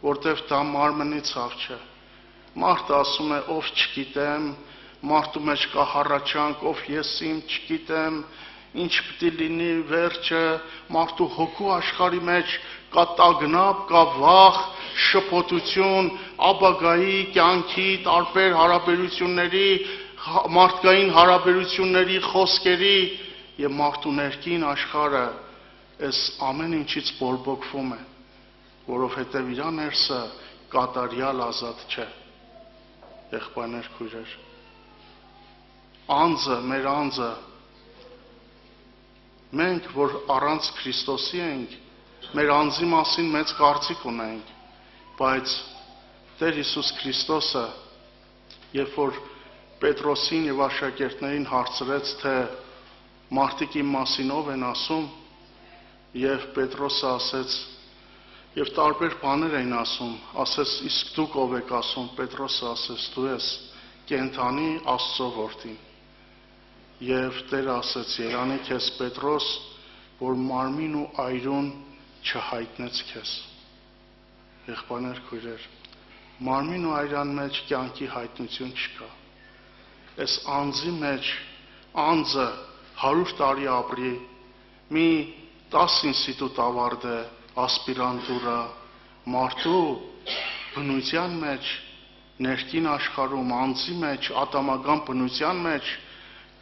C: որտեվ դա մարմնի ցավ չէ։ Մարդը ասում է, ով չգիտեմ, մարդու մեջ կա հառաչանք, ով ես իմ չգիտեմ, ինչ պիտի լինի վերջը, մարդու հոգու աշխարհի մեջ կա տագնապ, կա վախ, շփոթություն, ապագայի, կյանքի, տարբեր հարաբերությունների, մարդկային հարաբերությունների, խոսքերի եւ մարդու ներքին աշխարհը այս ամեն ինչից բորբոքվում է, որովհետեւ իր ներսը կատարյալ ազատ չէ։ Եղբայրներ, քույրեր, անձը, մեր անձը, մենք, որ առանց Քրիստոսի ենք, մեր անձի մասին մեծ կարծիք ունենք, բայց Տեր Հիսուս Քրիստոսը, երբ որ Պետրոսին եւ աշակերտներին հարցրեց, թե մարդիկ իմ մասին ով են ասում, եւ Պետրոսը ասեց, եւ տարբեր բաներ էին ասում, ասեց, իսկ դուք ով եք ասում, Պետրոսը ասեց, դու ես կենդանի Աստծո որդին։ Եվ Տերը ասեց, երանի քեզ Պետրոս, որ մարմին ու այրուն չհայտնեց քեզ։ Եղբայրներ, քույրեր, մարմին ու այրան մեջ կյանքի հայտնություն չկա։ Այս անձի մեջ անձը 100 տարի ապրի, մի 10 ինստիտուտ ավարտե, ասպիրանտուրա, մարդու բնության մեջ, ներքին աշխարհում, անձի մեջ, ատամական բնության մեջ,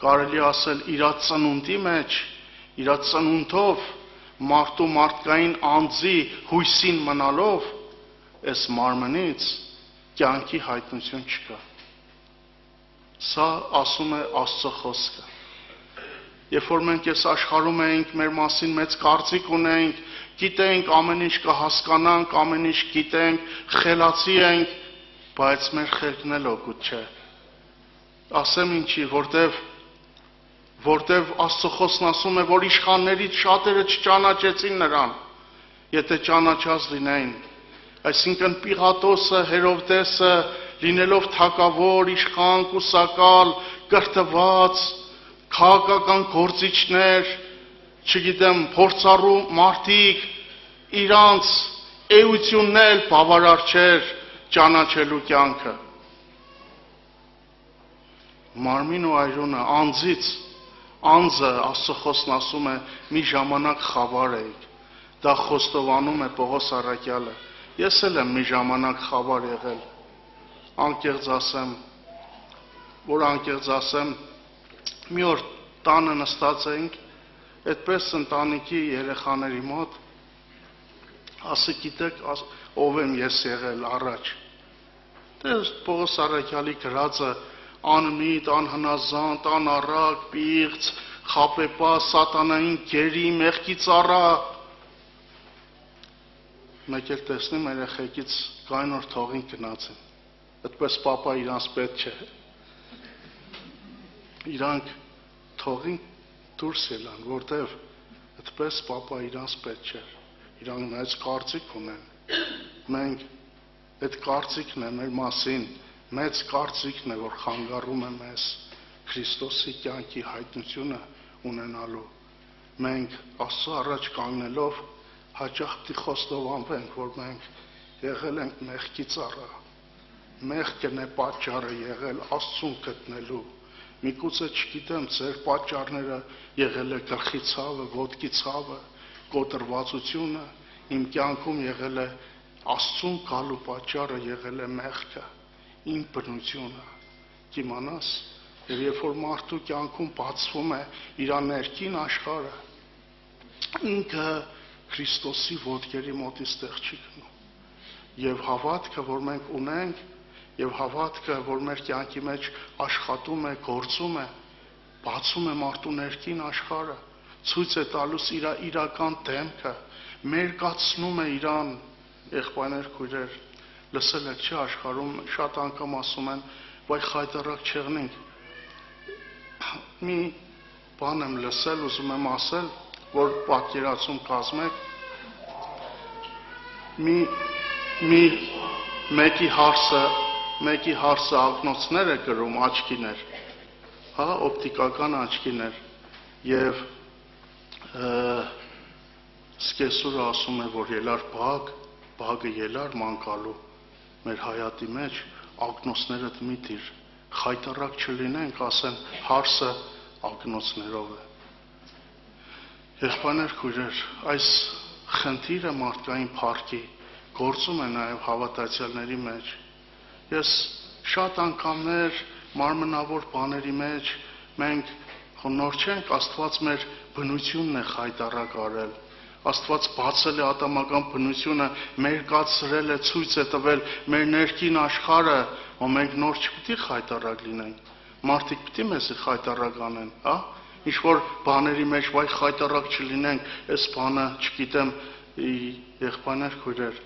C: կարելի ասել իր ծնունդի մեջ, իր ծնունդով, մարդու մարդկային անձի հույսին մնալով, այս մարմնից կյանքի հայտնություն չկա։ Սա ասում է Աստծո խոսքը։ Երբ որ մենք այս աշխարհում ենք, մեր մասին մեծ կարծիք ունենք, գիտենք, ամեն ինչ կհասկանանք, ամեն ինչ գիտենք, խելացի ենք, բայց մեր խելքն էլ օգուտ չէ։ Ասեմ ինչի, որտեվ Աստծո խոսքն ասում է, որ իշխաններից շատերը չճանաչեցին նրան, եթե ճանաչած լինեին։ Այսինքն Պիղատոսը, Հերովդեսը, լինելով թագավոր, իշխան, կուսակալ, կրթված, քաղաքական գործիչներ, չգիտեմ, փորձառու մարդիկ, իրանց էությունն էլ բավարար չէր ճանաչելու կյանքը։ Մարմին ու այրունը անձից, անձը Աստծո խոսքն ասում է, մի ժամանակ խավար էիք։ Դա խոստովանում է Պողոս առաքյալը։ Ես էլ եմ մի ժամանակ խավար եղել։ Անկեղծ ասեմ, մի օր տանը նստած էինք, այդպես ընտանիքի երեխաների մոտ, ասի գիտեք, ով եմ ես եղել առաջ։ Դե Պողոս առաքյալի գրածը անմիտ, անհնազանդ, անառակ, պիղծ, խաբեբաս, սատանային գերի, մեղքի ծառա։ Մեկ էլ տեսնեմ երեխեքից կային որ թողին գնացին։ Այդպես պապա իրանց պետք չէ։ Իրանք թողին դուրս ելան, որտեվ այդպես պապա իրանց պետք չէ։ Իրանք մեծ կարծիք ունեն։ Մենք այդ կարծիքն է մեր մասին, մեծ կարծիքն է, որ խանգարում է մեզ Քրիստոսի կյանքի հայտնությունը ունենալու։ Մենք Աստծո առաջ կանգնելով հաճախ պիտի խոստովանվենք, որ մենք եղել ենք մեղքի ծառա։ Մեղքն է պատճառը եղել Աստծուն գտնելու։ Միգուցե չգիտեմ, ձեր պատճառները եղել է գլխի ցավը, ոտքի ցավը, կոտրվածությունը, իմ կյանքում եղել է Աստծուն գալու պատճառը եղել է մեղքը, իմ բնությունը, կիմանաս, եւ երբ որ մարդու կյանքում բացվում է իր ներքին աշխարհը, ինքը Քրիստոսի ոտքերի մոտից տեղ չի գնում։ Եվ հավատքը, որ մենք ունենք, եւ հավատքը, որ մեր կյանքի մեջ աշխատում է, գործում է, բացում է մարդու ներքին աշխարհը, ցույց է տալուս իր իրական դեմքը, մերկացնում է իրան, եղբայրներ, քույրեր, լսել եք չէ աշխարհում շատ անգամ ասում են, վայ խայտարակ չեղնենք։ Մի բան եմ լսել, ուզում եմ ասել, որ պատկերացում կազմեք, մեկի հարսը ակնոցներ է գրում, աչքիներ, հա, օպտիկական աչքիներ, եւ սկեսուրը ասում է, որ ելար բագը ելար մանկալու մեր հայատի մեջ, ակնոցներդ մի դիր, խայտարակ չլինենք, ասեն, հարսը ակնոցներով է։ Եղբայրներ, քույրեր, այս խնդիրը մարդկային փառքի գործում է նաև հավատացյալների մեջ։ Ես շատ անգամներ մարմնավոր բաների մեջ մենք նոր չենք, Աստված մեր բնությունն է խայտարակ արել։ Աստված բացել է ատամական բնությունը, մերկացրել է, ցույց է տվել մեր ներքին աշխարհը, ու մենք նոր չպիտի խայտարակ լինենք։ Մարդիկ պիտի մեզ խայտարակ անեն, հա? Ինչ-որ բաների մեջ վայ խայտարակ չլինենք, այս բանը, չգիտեմ, եղբայրներ, քույրեր,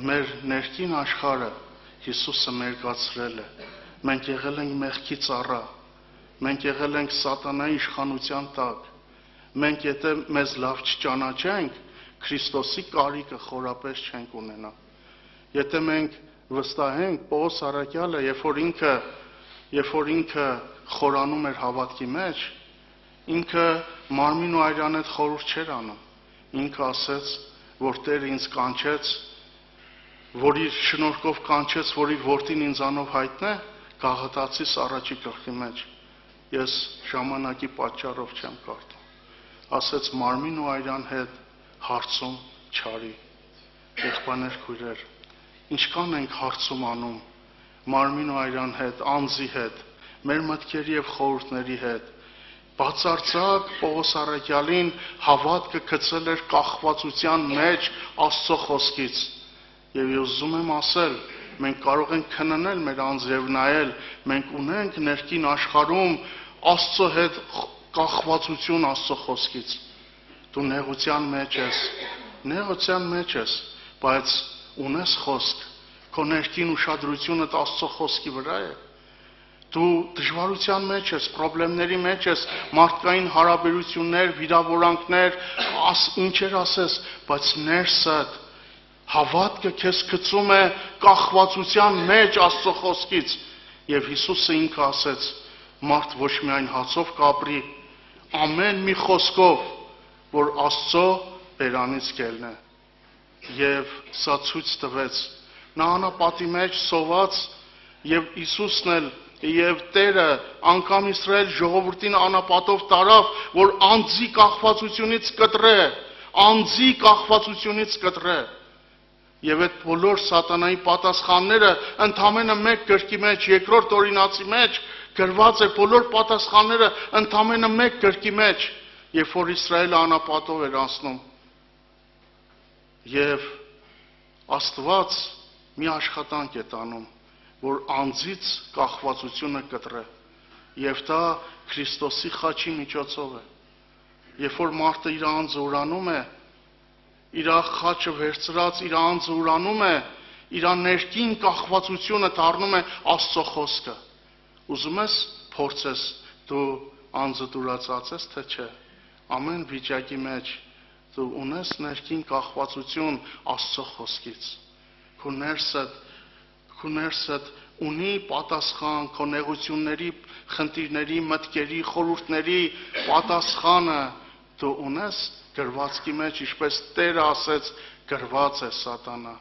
C: մեր ներքին աշխարհը Հիսուսը մերկացրել է։ Մենք եղել ենք մեղքի ծառա, մենք եղել ենք սատանայի իշխանության տակ։ Մենք եթե մեզ լավ չճանաչենք, Քրիստոսի կարիքը խորապես չենք ունենա։ Եթե մենք վստահենք Պողոս առաքյալը, երբ որ ինքը խորանում էր հավատքի մեջ, ինքը մարմին ու այրան հետ խորհուրդ չէր անում։ Ինքը ասեց, որ Տերը ինձ կանչեց, որ իր շնորհքով կանչեց, որ իր որդին ինձանով հայտնե, Գաղատացիս առաջի գլխի մեջ։ Ես ժամանակի պատճառով չեմ կարդում։ Ասեց մարմին ու այրան հետ հարցում չարի։ Եղբայրներ, քույրեր, ինչքան ենք հարցում անում մարմին ու այրան հետ, անձի հետ, մեր մտքերի եւ խորհուրդների հետ։ Բացարձակ Պողոս առաքյալին հավատքը գցել էր կախվածության մեջ Աստծո խոսքից։ Եվ ես ուզում եմ ասել, մենք կարող ենք քննել մեր անձև նայել, մենք ունենք ներքին աշխարհում Աստծո հետ կախվածություն Աստծո խոսքից։ Դու նեղության մեջ ես, բայց ունես խոսք, քո ներքին ուշադրությունդ Աստծո խոսքի վրա է։ Դու դժվարության մեջ ես, խնդիրների մեջ ես, մարդկային հարաբերություններ, վիրավորանքներ, ինչեր ասես, բայց ներսդ հավատքը քեզ գցում է կախվածության մեջ Աստծո խոսքից։ Եվ Հիսուսը ինքը ասեց, մարդ ոչ միայն հացով կապրի, ամեն մի խոսքով, որ Աստծո բերանից կելնե։ Եվ սա ցույց տվեց, նա անապատի մեջ սոված, եւ Հիսուսն էլ եւ Տերը անգամ Իսրայել ժողովրդին անապատով տարավ, որ անձի կախվածությունից կտրե։ Եվ այդ բոլոր սատանայի պատասխանները ընդամենը մեկ գրքի մեջ, երկրորդ օրինացի մեջ գրված է բոլոր պատասխանները ընդամենը մեկ գրքի մեջ, երբ որ Իսրայելը անապատով էր անցնում։ Եվ Աստված մի աշխատանք է տանում, որ անձից կախվածությունը կտրե, եւ դա Քրիստոսի խաչի միջոցով է։ Երբ որ մարդը իր անձը ուրանում է, իր խաչը վերցրած իր անձը ուրանում է, իր ներքին կախվածությունը դառնում է Աստծո խոսքը։ Ուզում ես փորձես դու անձը դուրացած թե չէ։ Ամեն վիճակի մեջ դու ունես ներքին կախվածություն Աստծո խոսքից։ Քո ներսդ ունի պատասխան քո նեղությունների, խնդիրների, մտքերի, խորհուրդների պատասխանը դու ունես գրվածքի մեջ, ինչպես Տերը ասեց, գրված է սատանա։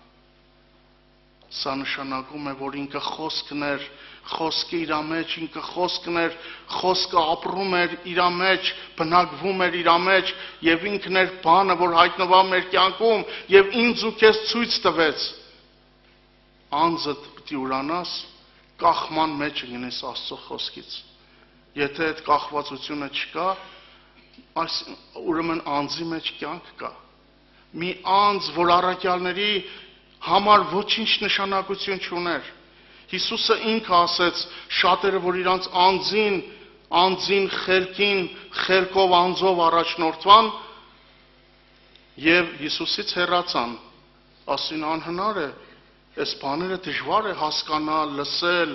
C: Սա նշանակում է, որ ինքը խոսքն էր, խոսքը իր մեջ, ինքը խոսքն էր, խոսքը ապրում էր իր մեջ, բնակվում էր իր մեջ, եւ ինքն էր բանը, որ հայտնվավ մեր կյանքում եւ ինձ ու քեզ ցույց տվեց։ Անձդ պիտի ուրանաս, կախման մեջ գնես Աստծո խոսքից։ Եթե այդ կախվածությունը չկա, ուրեմն անձի մեջ կյանք կա։ Մի անձ, որ առաքյալների համար ոչինչ նշանակություն չուներ։ Հիսուսը ինքը ասեց, շատերը, որ իրանց անձին խելքին, խելքով անձով առաջնորդվան եւ Հիսուսից հեռացան, ասին անհնար է, այս բաները դժվար է հասկանալ, լսել,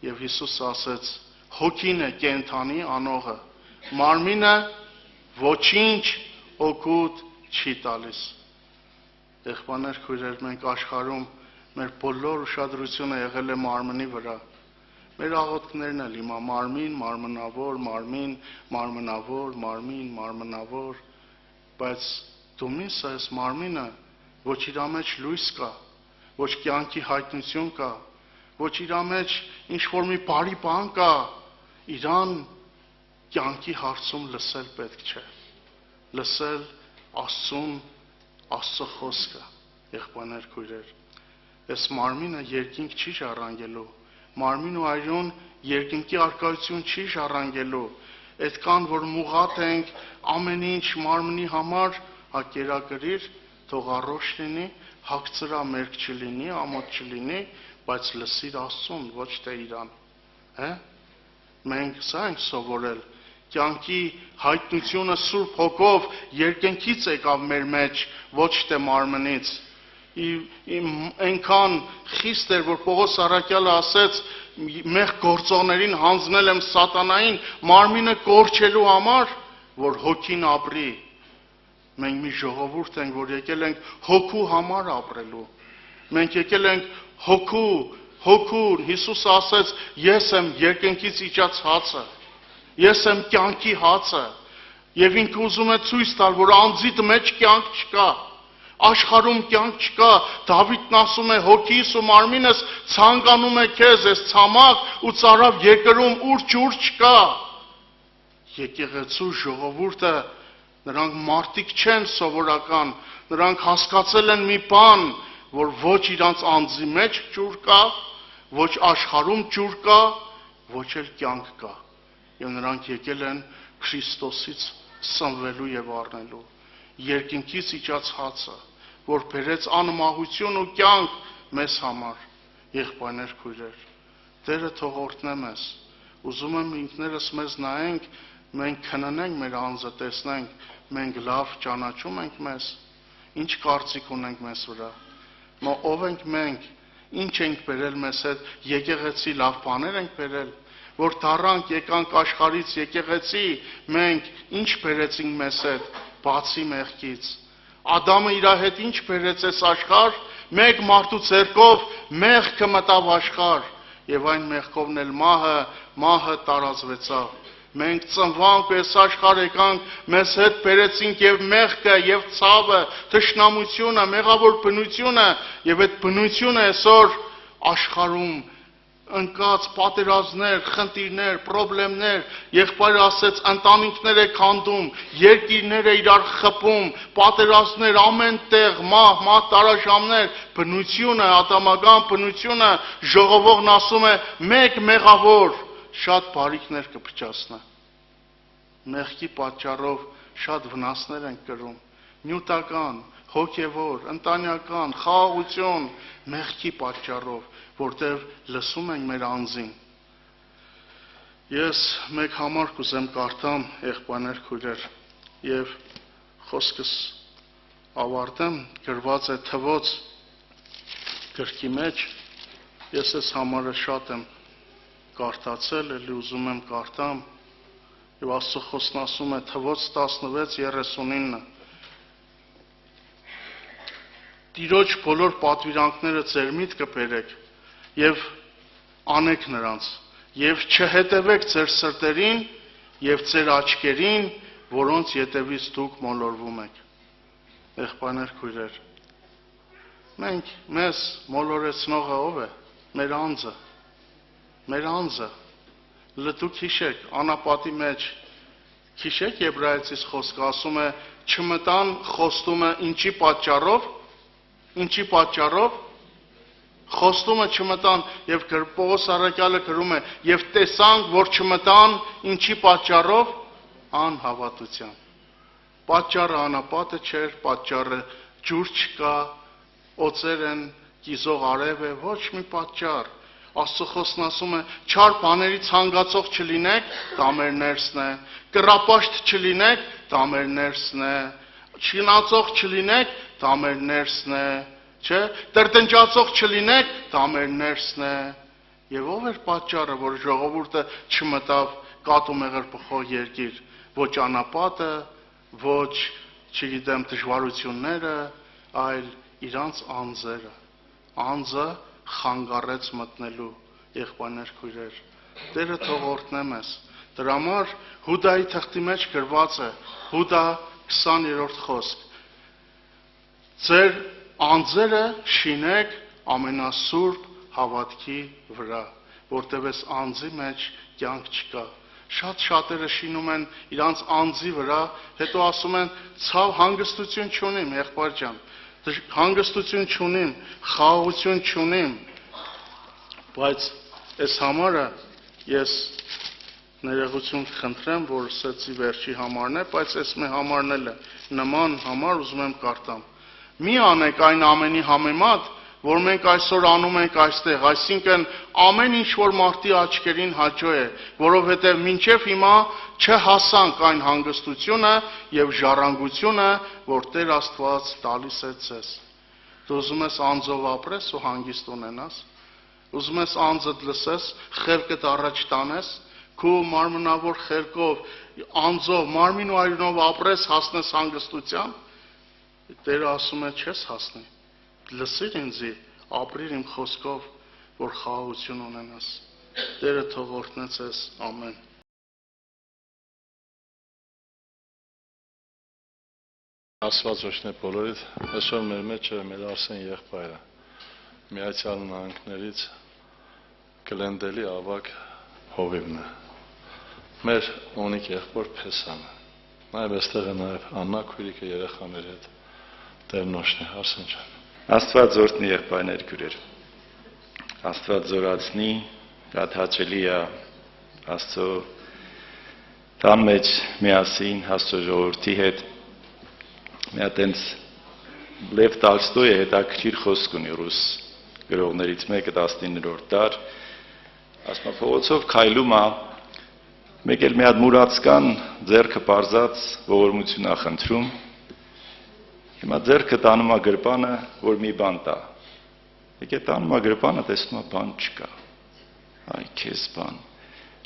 C: եւ Հիսուսը ասեց, հոգին է կենթանի անողը, մարմինը ոչինչ օգուտ չի տալիս։ Եղբայրներ, քույրեր, մենք աշխարհում մեր բոլոր ուշադրությունը եղել է մարմնի վրա։ Մեր աղոթքներն էլ հիմա մարմին, մարմնավոր, մարմին, մարմնավոր, մարմին, մարմնավոր, բայց դու միս այս մարմինը ոչ իր մեջ լույս կա, ոչ կյանքի հայտնություն կա, ոչ իր մեջ ինչ որ մի բարի բան կա, իրան կյանքի հարցում լսել պետք չէ։ Լսել Աստծուն, Աստծո խոսքը, եղբայրներ, քույրեր։ Այս մարմինը երկինք չի ժառանգելու, մարմին ու այրուն երկինքի արկայություն չի ժառանգելու, այդքան որ մուղատ ենք ամեն ինչ մարմնի համար, հակերակրիր, թող առողջ լինի, հագցրա մերկ չլինի, ամոթ չլինի, բայց լսիր Աստծուն, ոչ թե իրան։ Մենք սա ենք սովորել, կյանքի հայտնությունը Սուրբ Հոգով երկնքից եկավ մեր մեջ, ոչ թե մարմնից։ Այնքան խիստ էր, որ Պողոս առաքյալը ասեց, մեղ գործողներին հանձնել եմ սատանային մարմինը կորչելու համար, որ հոգին ապրի։ Մենք մի ժողովուրդ ենք, որ եկել ենք հոգու համար ապրելու։ Մենք եկել ենք հոգու, Հիսուսը ասեց, ես եմ երկնքից իջած հացը, ես եմ կյանքի հացը, եւ ինքը ուզում է ցույց տալ, որ անձիդ մեջ կյանք չկա, աշխարհում կյանք չկա։ Դավիթն ասում է, հոգիս ու մարմինս ցանկանում է քեզ, ես ցամաք ու ծարավ երկրում ուր ջուր չկա։ Եկեղեցու ժողովուրդը, նրանք մարդիկ չեն սովորական, նրանք հասկացել են մի բան, որ ոչ իրանց անձի մեջ ջուր կա, ոչ աշխարհում ջուր կա, ոչ էլ կյանք կա։ Եվ նրանք եկել են Քրիստոսից սնվելու եւ առնելու, երկինքից իջած հացը, որ բերեց անմահություն ու կյանք մեզ համար։ Եղբայրներ, քույրեր, Տերը թող օրհնե մեզ։ Ուզում եմ ինքներս մեզ նայենք, մենք քննենք մեր անձը, տեսնենք, մենք լավ ճանաչում ենք մեզ, ինչ կարծիք ունենք մեզ վրա, ով ենք մենք, ինչ ենք բերել մեզ հետ, եկեղեցի լավ բաներ ենք բերել, որ դառանք, եկանք աշխարհից եկեղեցի, մենք ինչ բերեցինք մեզ հետ, բացի մեղքից։ Ադամը իր հետ ինչ բերեց այս աշխարհ, մեկ մարդու ցերկով մեղքը մտավ աշխարհ, եւ այն մեղքովն էլ մահը տարածվեցավ։ Մենք ծնվանք ու այս աշխարհ եկանք, մեզ հետ բերեցինք եւ մեղքը, եւ ցավը, թշնամությունը, մեղավոր բնությունը, եւ այդ բնությունը այսօր աշխարհում ընկած պատերազմներ, խնդիրներ, խնդիրներ, եղբայրը ասեց, ընտանիքներ է քանդում, երկիրներ է իրար խփում, պատերազմներ ամեն տեղ, մահ տարաժամներ, բնությունը, ատամական բնությունը, ժողովողն ասում է, մեկ մեղավոր շատ բարիքներ կփչացնի։ Մեղքի պատճառով շատ վնասներ են կրում, նյութական, հոգևոր, ընտանեկան, խաղաղություն, մեղքի պատճառով, որտեղ լսում ենք մեր անձին։ Ես մեկ համար կուզեմ կարդամ, եղբայրներ, քույրեր, եւ խոսքս ավարտեմ, գրված է Թվոց գրքի մեջ, ես այս համարը շատ եմ կարդացել, էլի ուզում եմ կարդամ, եւ Աստծո խոսքն ասում է Թվոց 16:39 Տիրոջ բոլոր պատվիրանքները ձեր միտքը բերեք եւ անեք նրանց եւ չհետևեք ձեր սրտերին եւ ձեր աչքերին, որոնց ետևից դուք մոլորվում եք։ Եղբայրներ, քույրեր, մեզ մոլորեցնողը ով է, մեր անձը, լտուք հիշեք, անապատի մեջ, հիշեք Եբրայեցիս խոսքը, ասում է, չմտան խոստումը ինչի պատճառով, խոստումը չմտան, և Պողոս առաքյալը գրում է, և տեսանք, որ չմտան ինչի պատճառով, անհավատության, պատճառը անապատը չէր, պատճառը ջուր չկա, օծեր են, կիզող արև է, ոչ մի պատճառ, Աստծո խոսքն ասում է, չար բաների ցանկացող չլինեք, դա մեր ներսն է, կռապաշտ չլինեք, դա մեր ներսն է, չինացող չլինեք, դա մեր ներսն է, չէ, տրտնջացող չլինեք, դա մեր ներսն է, եւ ով էր պատճառը, որ ժողովուրդը չմտավ կատու մեղրպխող երկիր, ոչ անապատը, ոչ, չգիտեմ, դժվարությունները, այլ իրանց անձը խանգարեց մտնելու եղբայրներ քույրեր, Տերը թող օրհնե մեզ, դրա համար Հուդայի թղթի մեջ գրված է, Հուդա 20-րդ խոսք, ձեր անձերը շինեք ամենասուրբ հավատքի վրա, որտև այս անձի մեջ կյանք չկա, շատ շատերը շինում են իրանց անձի վրա, հետո ասում են, ցավ հանգստություն չունիմ, եղբայր ջան, հանգստություն չունիմ, խաղաղություն չունիմ, բայց այս համարը ես ներողություն խնդրեմ, որ սեցի վերջի համարն է, բայց այս մեր համարն էլ է, նման համար ուզում եմ կարդամ, մի անեք այն ամենի համեմատ, որ մենք այսօր անում ենք այստեղ, այսինքն ամեն ինչ որ մարդի աչքերին հաճո է, որովհետև մինչև հիմա չհասանք այն հանգստությունը եւ ժառանգությունը, որ Տեր Աստված տալիս է ձեզ։ Դու ուզում ես անձով ապրես ու հանգիստ ունենաս, ուզում ես անձդ լսես, խելքդ առաջ տանես, քո մարմնավոր խելքով, անձով, մարմին ու արյունով ապրես, հասնես հանգստության, Տերը ասում է չես հասնի, լսիր ինձի, ապրիր իմ խոսքով, որ խաղաղություն ունենաս, Տերը թող օրհնե ձեզ, ամեն։
D: Աստված օրհնե բոլորիդ, այսօր մեր մեջ է մեր Արսեն եղբայրը, Միացյալ Նահանգներից Գլենդելի ավագ հովիվն է, մեր ունիկ եղբոր Փեսանը, նաև այստեղ է նաև Աննա քույրիկը երեխաների հետ, Տերն օրհնի, Արսեն ջան։
E: Աստված օրհնի եղբայրներ քույրեր, Աստված զորացնի, շատ հաճելի է Աստծո տան մեջ միասին Աստծո ժողովրդի հետ մի հատ այնց Լև Տոլստոյը հետաքրքիր խոսք ունի ռուս գրողներից մեկը 19-րդ դար, ասում է փողոցով քայլում է, մեկ էլ մի հատ մուրացկան ձեռքը պարզած ողորմություն է խնդրում, հիմա ձեռքը տանում է գրպանը, որ մի բան տա, մեկ էլ տանում է գրպանը, տեսնում է բան չկա, այ քեզ բան,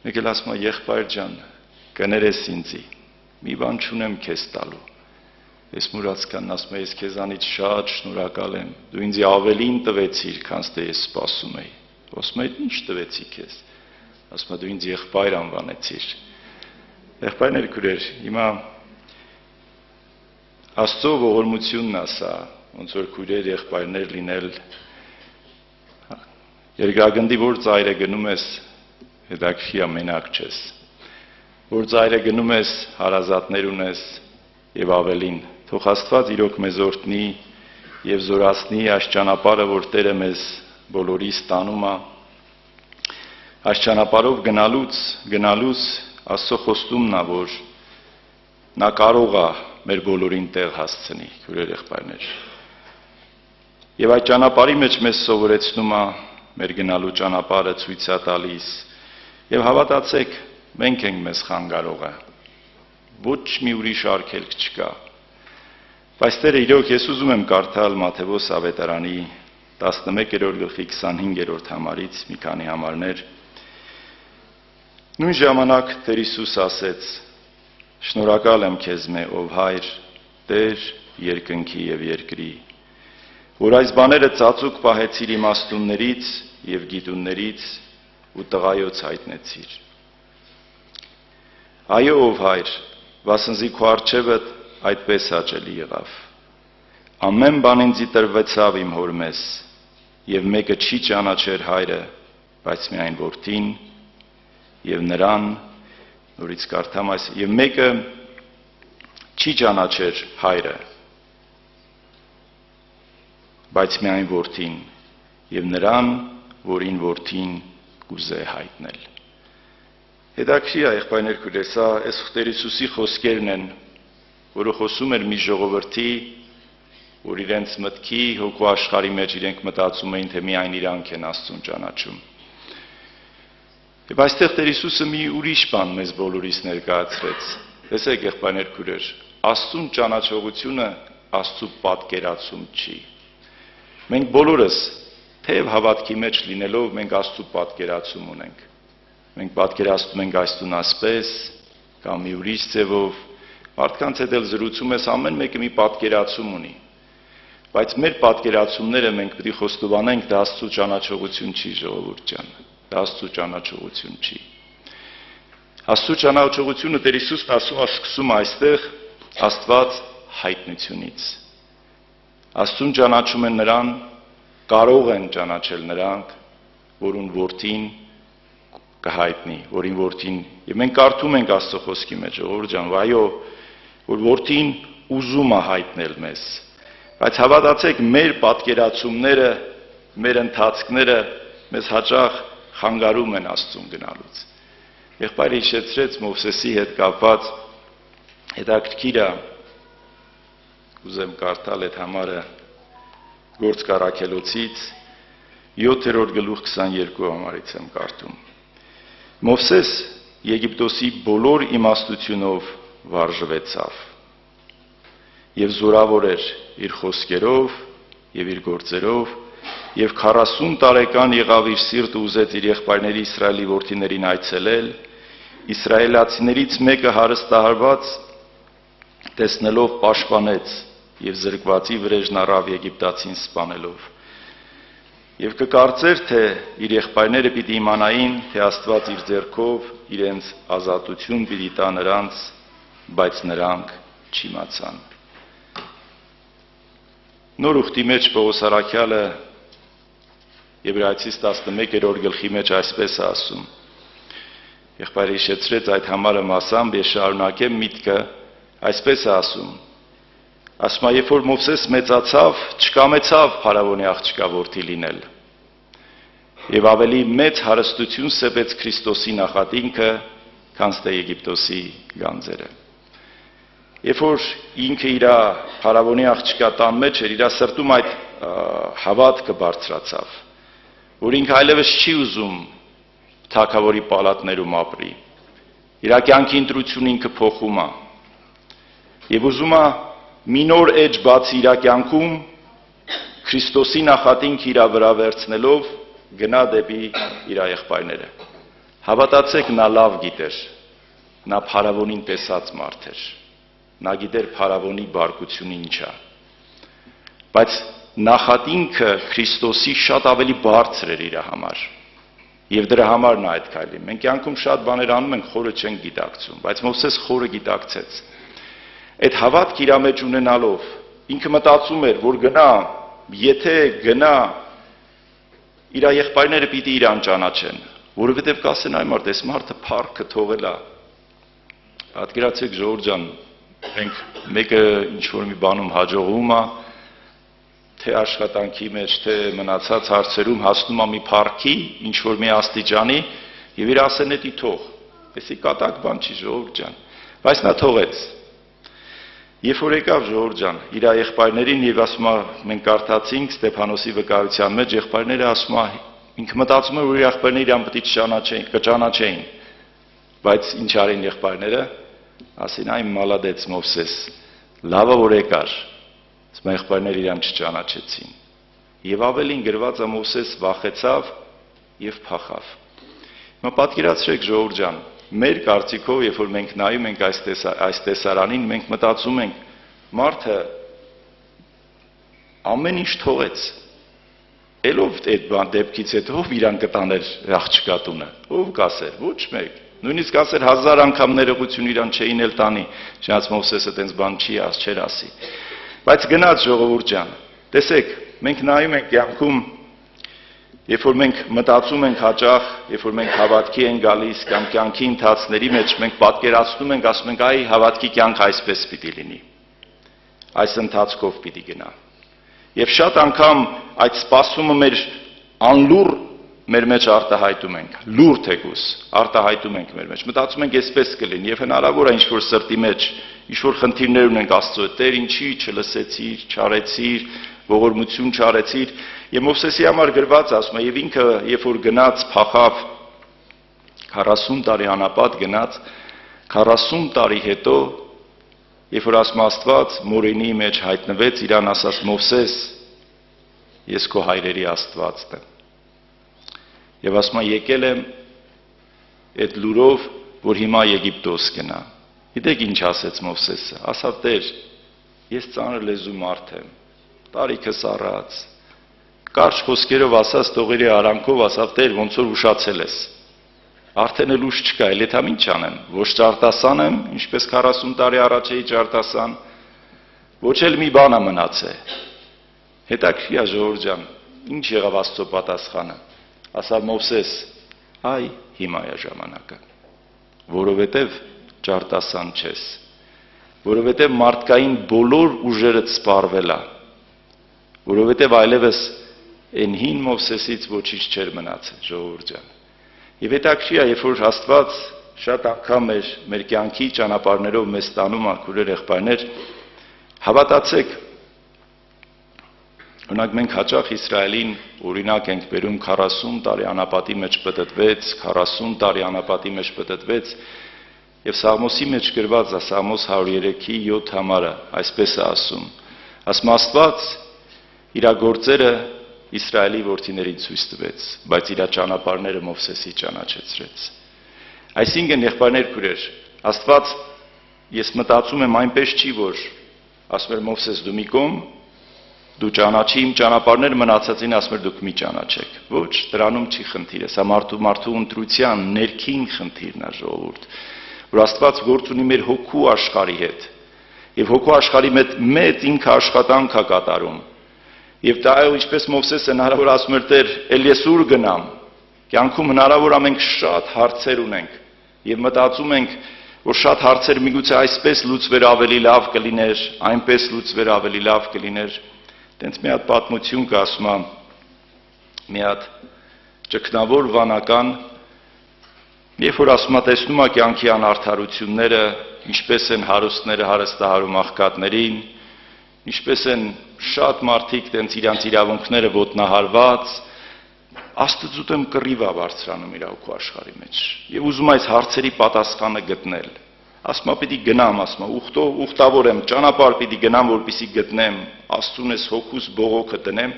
E: մեկ էլ ասում է եղբայր ջան, կներես ինձի, մի բան չունեմ քեզ տալու, ես մուրացկանն ասում է, ես քեզանից շատ շնորհակալ եմ, դու ինձ ավելին տվեցիր, քան թե ես սպասում էի, ասում է, ինչ տվեցի քեզ, ասում է, դու ինձ եղբայր անվանեցիր, եղբայրներ քույրեր, հիմա Աստծո ողորմությունն է սա, ոնց որ քույրեր եղբայրներ լինել, երկրագնդի որ ծայրը գնում ես, հետաքրքիր է մենակ չես, որ ծայրը գնում ես, հարազատներ ունես եւ ավելին, թող Աստված իրոք մեզ օրհնի եւ զորացնի այս ճանապարհը, որ Տերը մեզ բոլորիս տանում է, այս ճանապարհով գնալուց Աստծո խոստումն է, որ նա կարող է մեր բոլորին տեղ հասցնի, քույրեր եղբայրներ։ Եվ այդ ճանապարհի մեջ մեզ սովորեցնում է մեր գնալու ճանապարհը ցույց է տալիս։ Եվ հավատացեք, մենք ենք մեզ խանգարողը։ Ոչ մի ուրիշ արգելք չկա։ Բայց Տերը իրոք ես ուզում եմ կարդալ Մատթեոս ավետարանի 11-25 համարից մի քանի համարներ։ Նույն ժամանակ Տեր Հիսուս ասեց. Շնորհակալ եմ քեզ ով Հայր, Տեր երկնքի եւ երկրի, որ այս բաները ծածուկ պահեցիր իմաստուններից եւ գիտուններից ու տղայոց հայտնեցիր։ Այո ով Հայր, վասնզի քո առջևդ այդպես հաճելի եղավ։ Ամեն բան ինձի տրվեցավ իմ հոր մեզ, եւ մեկը չի ճանաչեր հայրը, բայց միայն որդին, եւ նրան, նորից կարդամ այս, եւ մեկը չի ճանաչեր հայրը, բայց միայն որդին, եւ նրան, որին որդին կուզե հայտնել։ Հետաքրքիր է, եղբայրներ քույրեր, սա այս Տեր Հիսուսի խոսքերն են, որը խոսում էր մի ժողովրդի, որ իրենց մտքի հոգու աշխարհի մեջ իրենք մտածում էին, թե միայն իրանք են Աստծուն ճանաչում։ Եվ այստեղ Տեր Հիսուսը մի ուրիշ բան մեզ բոլորիս ներկայացրեց։ Տեսեք, եղբայրներ քույրեր, Աստծուն ճանաչողությունը Աստծու պատկերացում չի։ Մենք բոլորս, թեև հավատքի մեջ լինելով, մենք Աստծու պատկերացում ունենք։ Մենք պատկերացնում ենք Աստծուն ասպես, կամ մի ուրիշ ձևով, մարդկանց հետ էլ զրուցում ես, ամեն մեկը մի պատկերացում ունի։ Բայց մեր պատկերացումները մենք պետք է խոստովանենք, դա Աստծու ճանաչողություն չի, ժողովուրդ ջան, դա Աստծու ճանաչողություն չի։ Աստծու ճանաչողությունը Տեր Հիսուսն ասում այստեղ Աստված հայտնությունից։ Աստծուն ճանաչում են նրան, կարող են ճանաչել նրանք, որուն որդին կհայտնի, որին որդին, եւ մենք կարդում ենք Աստծո խոսքի մեջ, ժողովուրդ ջան, այո, որ որդին ուզում է հայտնել մեզ, բայց հավատացեք, մեր պատկերացումները, մեր ընթացքները մեզ հաճախ խանգարում են Աստծուն գնալուց։ Եղբայրը հիշեցրեց Մովսեսի հետ կապված հետաքրքիր է, ուզեմ կարդալ այդ համարը Գործք առաքելոցից 7-րդ գլուխ 22 համարից եմ կարդում։ Մովսես Եգիպտոսի բոլոր իմաստությունով վարժվեցավ եւ զորավոր էր իր խոսքերով եւ իր գործերով եւ 40 տարեկան եղավ իր սիրտը ուզեց իր եղբայրների Իսրայելի որդիներին այցելել, իսրայելացիներից մեկը հարստահարված տեսնելով պաշտպանեց եւ զրկվածի վրեժն առավ եգիպտացին սպանելով։ Եվ կկարծեր, թե իր եղբայրները պիտի իմանային, թե Աստված իր ձեռքով իրենց ազատություն պիտի տա նրանց, բայց նրանք չիմացան։ Նոր ուխտի մեջ Պողոս առաքյալը Եբրայեցիս 11-րդ գլխի մեջ այսպես է ասում։ Եղբայրը հիշեցրեց այդ համարը մասամբ, ես շարունակեմ միտքը, այսպես է ասում. ասում է, երբ որ Մովսես մեծացավ, չկամեցավ Փարավոնի աղջկա որդի լինել։ Եվ ավելի մեծ հարստություն սեպեց Քրիստոսի նախատինքը, քան թե Եգիպտոսի գանձերը։ Երբ որ ինքը իր Փարավոնի աղջկա տան մեջ էր, իր սրտում այդ հավատքը բարձրացավ, որ ինքը այլևս չի ուզում թագավորի պալատներում ապրի։ Իր կյանքի ընտրությունը ինքը փոխում է։ Եվ ուզում է մի նոր էջ բացի իր կյանքում Քրիստոսի նախատինքը իր վրա վերցնելով գնա դեպի իր եղբայրները։ Հավատացեք, նա լավ գիտեր, նա Փարավոնին տեսած մարդ էր, նա գիտեր Փարավոնի բարկությունը ինչ է, բայց նախատինքը Քրիստոսի շատ ավելի բարձր էր իր համար, եւ դրա համար նա այդ քայլի։ Մենք կյանքում շատ բաներ անում ենք, խորը չենք գիտակցում, բայց Մովսես խորը գիտակցեց։ Այդ հավատքը իր մեջ ունենալով, ինքը մտածում էր, որ գնա, եթե գնա, իր եղբայրները պիտի իրան ճանաչեն, որովհետև կասեն այ մարդ, այս մարդը փառքը թողել է։ Պատկերացեք ժողովուրդ ջան, մենք մեկը ինչ որ մի բանում հաջողվում է, թե աշխատանքի մեջ, թե մնացած հարցերում հասնում է մի փառքի, ինչ որ մի աստիճանի, եւ իր ասեն էդի թող։ Էսի կատակ բան չի ժողովուրդ ջան, բայց նա թողեց։ Երբ որ եկավ ժողովուրդ ջան, իր եղբայրներին եւ ասում է, մենք կարդացինք Ստեփանոսի վկայության մեջ, եղբայրները ասում է, ինքը մտածում էր, որ իր եղբայրները իրան պետք է կճանաչեին, բայց ինչ արին եղբայրները, ասին այ մալադեց Մովսես, լավը որ եկար, ասում եղբայրները իրան չճանաչեցին։ Եվ ավելին գրված է Մովսես վախեցավ եւ փախավ։ Հիմա պատկերացրեք ժողովուրդ ջան, մեր կարծիքով, երբ որ մենք նայում ենք այս տեսարանին, մենք մտածում ենք, մարդը ամեն ինչ թողեց։ Ելով այդ բան դեպքից հետո ով իրան կտաներ աղջկա տունը, ով կասեր, ոչ մեկ։ Նույնիսկ ասեր 1000 անգամ ներողություն իրան չէին էլ տանի, չնայած Մովսեսը տենց բան չի չեր ասի։ Բայց գնաց ժողովուրդ ջան, տեսեք, մենք նայում ենք կյանքում, երբ որ մենք մտածում ենք հաճախ, երբ որ մենք հավատքի են գալիս կամ կյանքի ընթացների մեջ մենք պատկերացնում ենք, ասում ենք, այ հավատքի կյանք այսպես պիտի լինի, այս ընթացքով պիտի գնա։ Եվ շատ անգամ այդ սպասումը մեր անլուր մեր մեջ արտահայտում ենք, լուր թեկուս արտահայտում ենք մեր մեջ, մտածում ենք այսպես կլինի եւ հնարավոր է ինչ-որ սրտի մեջ ինչ-որ խնդիրներ ունենք Աստծո հետ, Տեր ինչի չլսեցիր, չարեցիր, ողորմություն չարեցիր, եւ Մովսեսի համար գրված ասում է, եւ ինքը երբ որ գնաց փախավ 40 տարի անապատ գնաց, 40 տարի հետո երբ որ ասում Աստված Մորենի մեջ հայտնվեց, իրան ասաց Մովսես, ես քո հայրերի Աստվածն եմ։ Եվ ասում եմ եկել եմ այդ լուրով, որ հիմա Եգիպտոս գնա։ Գիտեք ինչ ասեց Մովսեսը, ասավ Տեր, ես ծանր լեզու մարդ եմ, տարիքս առած, կարճ խոսքերով ասած տողերի արանքով ասավ Տեր, ոնց որ ուշացել ես։ Արդեն էլ ուշ չկա, էլ եթամ ինչ անեմ, ոչ ճարտասան եմ, ինչպես 40 տարի առաջ էի ճարտասան, ոչ էլ մի բան է մնացել։ Հետաքրքիր է ժողովուրդ ջան, ինչ եղավ Աստծո պատասխանը։ Ասավ Մովսես, այ հիմա է ժամանակը, որովհետև ճարտասան չես, որովհետև մարդկային բոլոր ուժերդ սպառվել է, որովհետև այլևս այն հին Մովսեսից ոչինչ չէր մնացել, ժողովուրդ ջան։ Եվ հետաքրքիր է, երբ որ Աստված շատ անգամ մեր կյանքի ճանապարհներով մեզ տանում է, քուրեր եղբայրներ, հավատացեք, օրինակ մենք հաճախ Իսրայելին օրինակ ենք բերում 40 տարի անապատի մեջ պտտվեց, 40 տարի անապատի մեջ պտտվեց, եւ Սաղմոսի մեջ գրված է Սաղմոս 103-ի 7 համարը, այսպես է ասում. ասում Աստված իր գործերը Իսրայելի որդիներին ցույց տվեց, բայց իր ճանապարհները Մովսեսի ճանաչեցրեց։ Այսինքն եղբայրներ քուրեր, Աստված ես մտածում եմ այնպես չի, որ ասում էր Մովսես դու մի կողմ դու ճանաչի իմ ճանապարհները մնացածին ասում էր դուք մի ճանաչեք։ Ոչ, դրանում չի խնդիրը, սա մարդու ընտրության ներքին խնդիրն է ժողովուրդ, որ Աստված գործ ունի մեր հոգու աշխարհի հետ։ Եվ հոգու աշխարհի մեծ ինքը աշխատանք է կատարում։ Եվ դա է ինչպես Մովսեսը հնարավոր ասում էր Տեր, ել ես ուր գնամ։ Կյանքում հնարավոր է մենք շատ հարցեր ունենք եւ մտածում ենք, որ շատ հարցեր միգուցե այսպես լուծվեր ավելի լավ կլիներ, այնպես լուծվեր ավելի լավ կլիներ։ Տենց մի հատ պատմություն կա, ասում եմ, մի հատ ճգնավոր վանական, երբ որ ասում է տեսնում է կյանքի անարդարությունները, ինչպես են հարուստները հարստահարում աղքատներին, ինչպես են շատ մարդիկ տենց իրանց իրավունքները ոտնահարված, Աստծո դեմ կռիվ է բարձրանում իր հոգու աշխարհի մեջ։ Եվ ուզում այս հարցերի պատասխանը գտնել։ Ասում է պիտի գնամ, ասում է ուխտավոր եմ, ճանապարհ պիտի գնամ, որպեսզի գտնեմ, Աստծուն ես հոգուս բողոքը տնեմ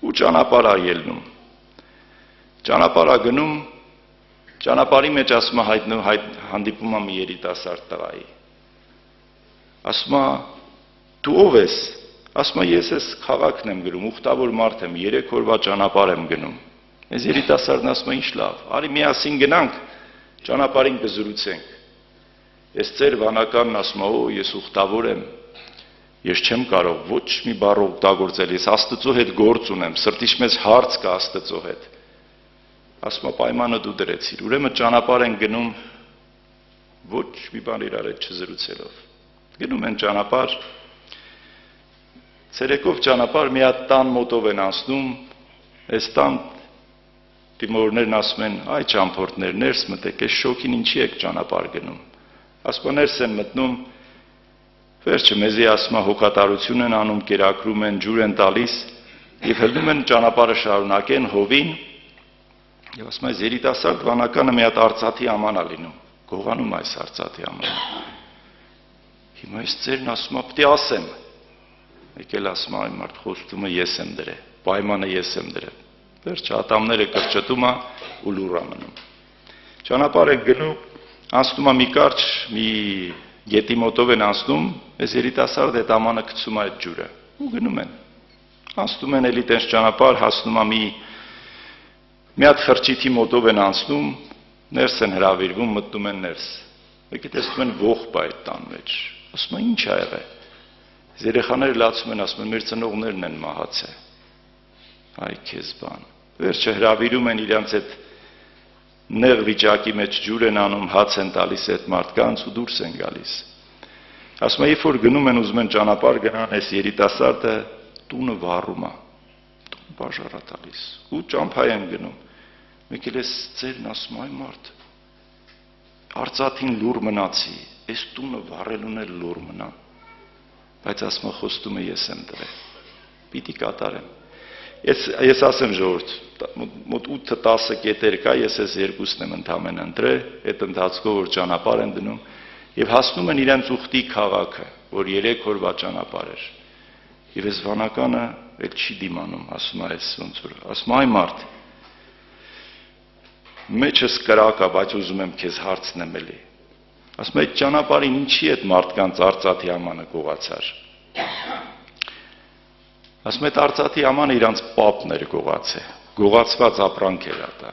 E: ու ճանապարհ է ելնում։ Ճանապարհ է գնում, ճանապարհի մեջ ասում է հանդիպում է մի երիտասարդ տղայի։ Ասում է դու ով ես։ Ասում է ես ես քաղաքն եմ գնում, ուխտավոր մարդ եմ, 3 օրվա ճանապարհ եմ գնում։ Այս երիտասարդն ասում է ինչ լավ, արի միասին գնանք, ճանապարհին կզրուցենք։ Ես ծեր վանականն ասում է, ես ուխտավոր եմ, ես չեմ կարող ոչ մի բառ օգտագործել, ես Աստծո հետ գործ ունեմ, սրտիս մեջ հարց կա Աստծո հետ։ Ասում է պայմանը դու դրեցիր, ուրեմն ճանապարհ են գնում ոչ մի բան իրար հետ չզրուցելով։ Գնում են ճանապարհ, ցերեկով ճանապարհ մի հատ տան մոտով են անցնում, այս տան դիմորներն ասում են, այ ճամփորդներ, ներս մտեք, այս շոքին ինչի եք ճանապարհ գնում։ Ասում են ներս են մտնում, վերջը մեզի ասում է հոգատարություն են անում, կերակրում են, ջուր են տալիս եւ հելնում են ճանապարհը շարունակեն հովին եւ ասում է երիտասարդ վանականը մի հատ արծաթի աման է լինում, գողանում այս արծաթի ամանը։ Հիմա այս ծերն ասում է պիտի ասեմ։ Եկել ասում է այն մարդ խոստումը ես եմ դրել, պայմանը ես եմ դրել։ Վերջը ատամները կրճտում է ու լուռ է մնում։ Ճանապարհ է գնում, անցնում է մի կարճ, մի գետի մոտով են անցնում, այս երիտասարդը այդ ամանը գցում է այդ ջուրը ու գնում են։ Անցնում են էլի տես ճանապարհ, հասնում է մի հատ խրճիթի մոտով են անցնում, ներս են հրավիրվում, մտնում են ներս։ Եկեք տեսնում են ողբ է այդ տան մեջ։ Ասում է ինչ ա եղել։ Երեխաները լացում են, ասում են, մեր ծնողներն են մահացել։ Այ քեզ բան։ Վերջը հրավիրում են իրանց այդ նեղ վիճակի մեջ ջուր են անում, հաց են տալիս այդ մարդկանց ու դուրս են գալիս։ Ասում են, երբ որ գնում են ուզում են ճանապարհ գնան, այս երիտասարդը տունը վառում է, տուն բաժարա տալիս ու ճամփա են գնում։ Մեկ էլ էս ծերն ասում այ մարդ, արծաթին լուր մնացի, այս տունը վառելուն էլ լուր մնա, բայց ասում խոստումը ես եմ տվել, պիտի կատարեմ։ Ես ասեմ ժողովուրդ, մոտ 8-10 կետեր կա, ես ես երկուսն եմ ընդամենը ընտրել, այդ ընթացքով որ ճանապարհ են դնում եւ հասնում են իրենց ուխտի քաղաքը, որ 3 օրվա ճանապարհ էր։ Եվ այս վանականը էլ չի դիմանում, ասում է, ոնց որ, ասում այ մարդ, մեջս կրակ է, բայց ուզում եմ քեզ հարցնեմ էլի։ Ասում է, այդ ճանապարհին ինչի այդ մարդկանց արծաթի ամանը գողացար։ Ասում է, այդ արծաթի ամանը իրանց պապն էր գողացել, գողացված ապրանք էր դա։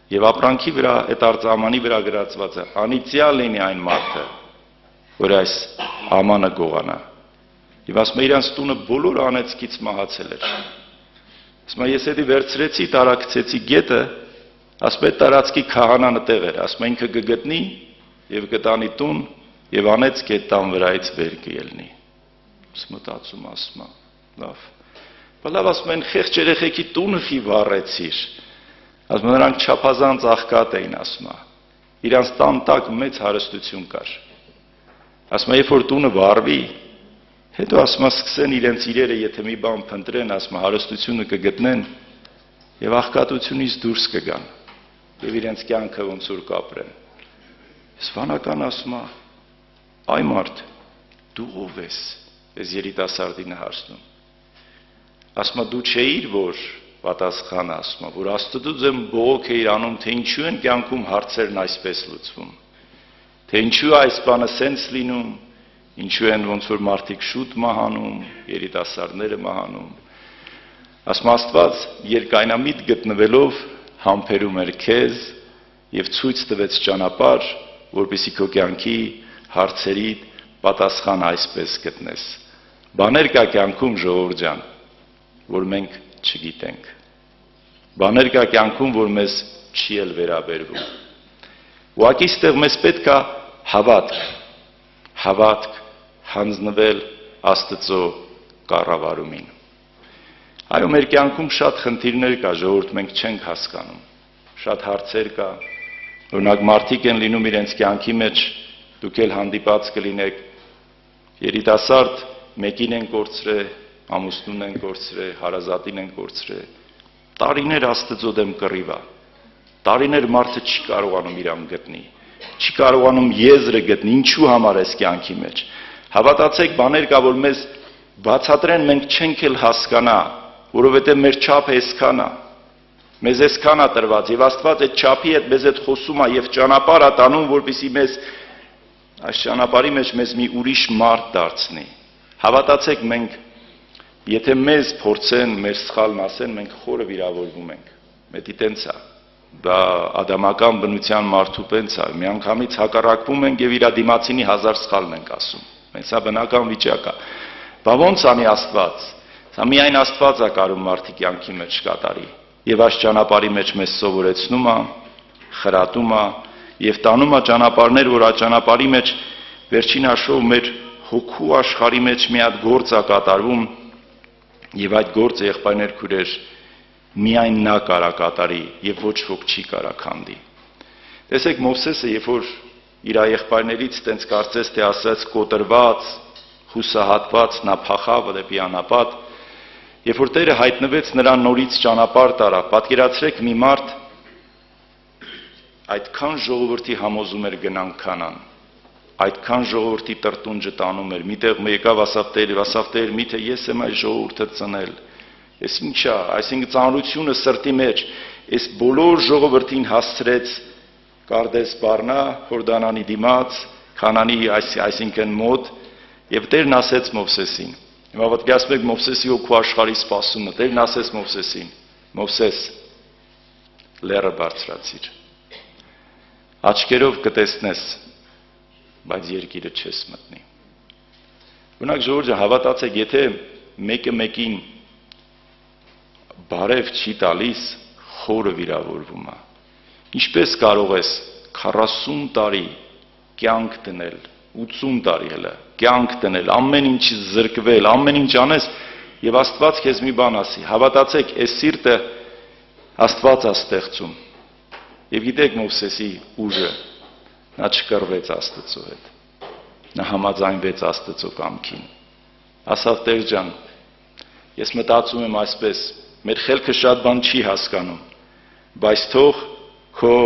E: Եվ ապրանքի վրա, այդ արծամանի վրա գրածված է, անիծյալ լինի այն մարդը, որ այս ամանը գողանա։ Եվ ասում է, իրանց տունը բոլոր անեծքից մահացել էր։ Ասում է, ես էդի վերցրեցի, տարակցեցի գետը, ասում է, տարածքի քահանան տեղ էր, ասում է, ինքը կգտնի եւ կտանի տուն եւ անեծք այդ տան վրայից վեր կելնի։ Մտածում ասում է, լավ։ Բալավ ասում են, խեղճ երեխեքի տունը խի վառեցիր։ Ասում են, նրանք չափազանց աղքատ էին, ասում է։ Իրանց տան տակ մեծ հարստություն կար։ Ասում է, երբ որ տունը վառվի, հետո ասում է, սկսեն իրենց իրերը, եթե մի բան փնտրեն, ասում է, հարստությունը կգտնեն եւ աղքատությունից դուրս կգան եւ իրենց կյանքը ոնց որ կապրեն։ Ես վանական ասում է, այ մարդ, դու ով ես, ես երիտասարդինը հարցնում։ Ասում է, դու չէիր, որ պատասխանը ասում է, որ Աստծո ձեմ բողոք էիր անում, թե ինչու են կյանքում հարցերն այսպես լուծվում, թե ինչու այս բանը սենց լինում, ինչու են ոնց որ մարդիկ շուտ մահանում, երիտասարդները մահանում։ Ասում է, Աստված երկայնամիտ գտնվելով համբերում էր քեզ եւ ցույց տվեց ճանապարհ, որպեսզի քո կյանքի հարցերի պատասխան այսպես գտնես։ Բաներ կա կյանքում, ժողովուրդ ջան, որ մենք չգիտենք։ Բաներ կա կյանքում, որ մեզ չի էլ վերաբերվում։ Ուղղակի ստեղ մեզ պետք է հավատք, հանձնվել Աստծո կառավարումին։ Այո, մեր կյանքում շատ խնդիրներ կա, ժողովուրդ, մենք չենք հասկանում։ Շատ հարցեր կա, օրինակ մարդիկ են լինում իրենց կյանքի մեջ, դուք էլ հանդիպած կլինեք, երիտասարդ մեկին են կորցրել, ամուսնուն են կորցրել, հարազատին են կորցրել, տարիներ Աստծո դեմ կռիվ է, տարիներ մարդը չի կարողանում իրան գտնի, չի կարողանում եզրը գտնի, ինչու համար էս կյանքի մեջ։ Հավատացեք, բաներ կա, որ մեզ բացատրեն, մենք չենք էլ հասկանա, որովհետև մեր չափը այսքան է, մեզ այսքան է տրված, եւ Աստված այդ չափի հետ մեզ հետ խոսում է եւ ճանապարհ է տանում, որպեսզի մեզ այս ճանապարհի մեջ մեզ մի ուրիշ մարդ դարձնի։ Հավատացեք, մենք եթե մեզ փորձեն, մեր սխալն ասեն, մենք խորը վիրավորվում ենք։ Մետի տենց է։ Դա ադամական բնության մարդու տենց է։ Միանգամից հակառակվում ենք եւ իր դիմացինի 1000 սխալն ենք ասում։ Մենք սա բնական վիճակ է։ Բա ո՞նց անի Աստված։ Սա միայն Աստված է կարող մարդի կյանքի մեջ կատարի։ Եվ այս ճանապարհի մեջ մեզ սովորեցնում է, խրատում է եւ տանում է ճանապարհներ, որ այդ ճանապարհի մեջ վերջին հաշվով մեր հոգու աշխարհի մեջ մի հատ գործ է կատարվում եւ այդ գործը եղբայրներ քուրեր միայն նա կարա կատարի եւ ոչ ոք չի կարա քանդի։ Տեսեք Մովսեսը, երբ որ իր եղբայրներից տենց կարծես թե ասած կոտրված, հուսահատված նա փախավ դեպի անապատ, երբ որ Տերը հայտնվեց նրան նորից ճանապարհ տարավ, պատկերացրեք մի մարդ այդքան ժողովրդի համոզում էր գնան Քանան, այդքան ժողովրդի տրտունջը տանում էր, միտեղ եկավ ասավ Տեր, միթե ես եմ այս ժողովուրդը ծնել, ես ինչա, այսինքն ծանրությունը սրտի մեջ, այս բոլոր ժողովրդին հասցրեց Կարդես Բարնա, Հորդանանի դիմաց, Քանանի այսինքն մոտ, եւ Տերն ասեց Մովսեսին, հիմա պատկերացնում եք Մովսեսի հոգու աշխարհի սպասումը, Տերն ասեց Մովսեսին, Մովսես, լեռը բարձրացիր, աչքերով կտեսնես, բայց երկիրը չես մտնի։ Օրինակ ժողովուրդ հավատացեք, եթե մեկը մեկին բարև չի տալիս, խորը վիրավորվում է։ Ինչպես կարող ես 40 տարի կյանք դնել, 80 տարի հələ կյանք դնել, ամեն ինչ զրկվել, ամեն ինչ անես, եւ Աստված քեզ մի բան ասի, հավատացեք, այս սիրտը Աստված է ստեղծում։ Եվ գիտեք Մովսեսի ուժը, նա չկռվեց Աստծո հետ։ Նա համաձայնվեց Աստծո կամքին։ Ասավ Տեր ջան, ես մտածում եմ այսպես, մեր խելքը շատ բան չի հասկանում, բայց թող քո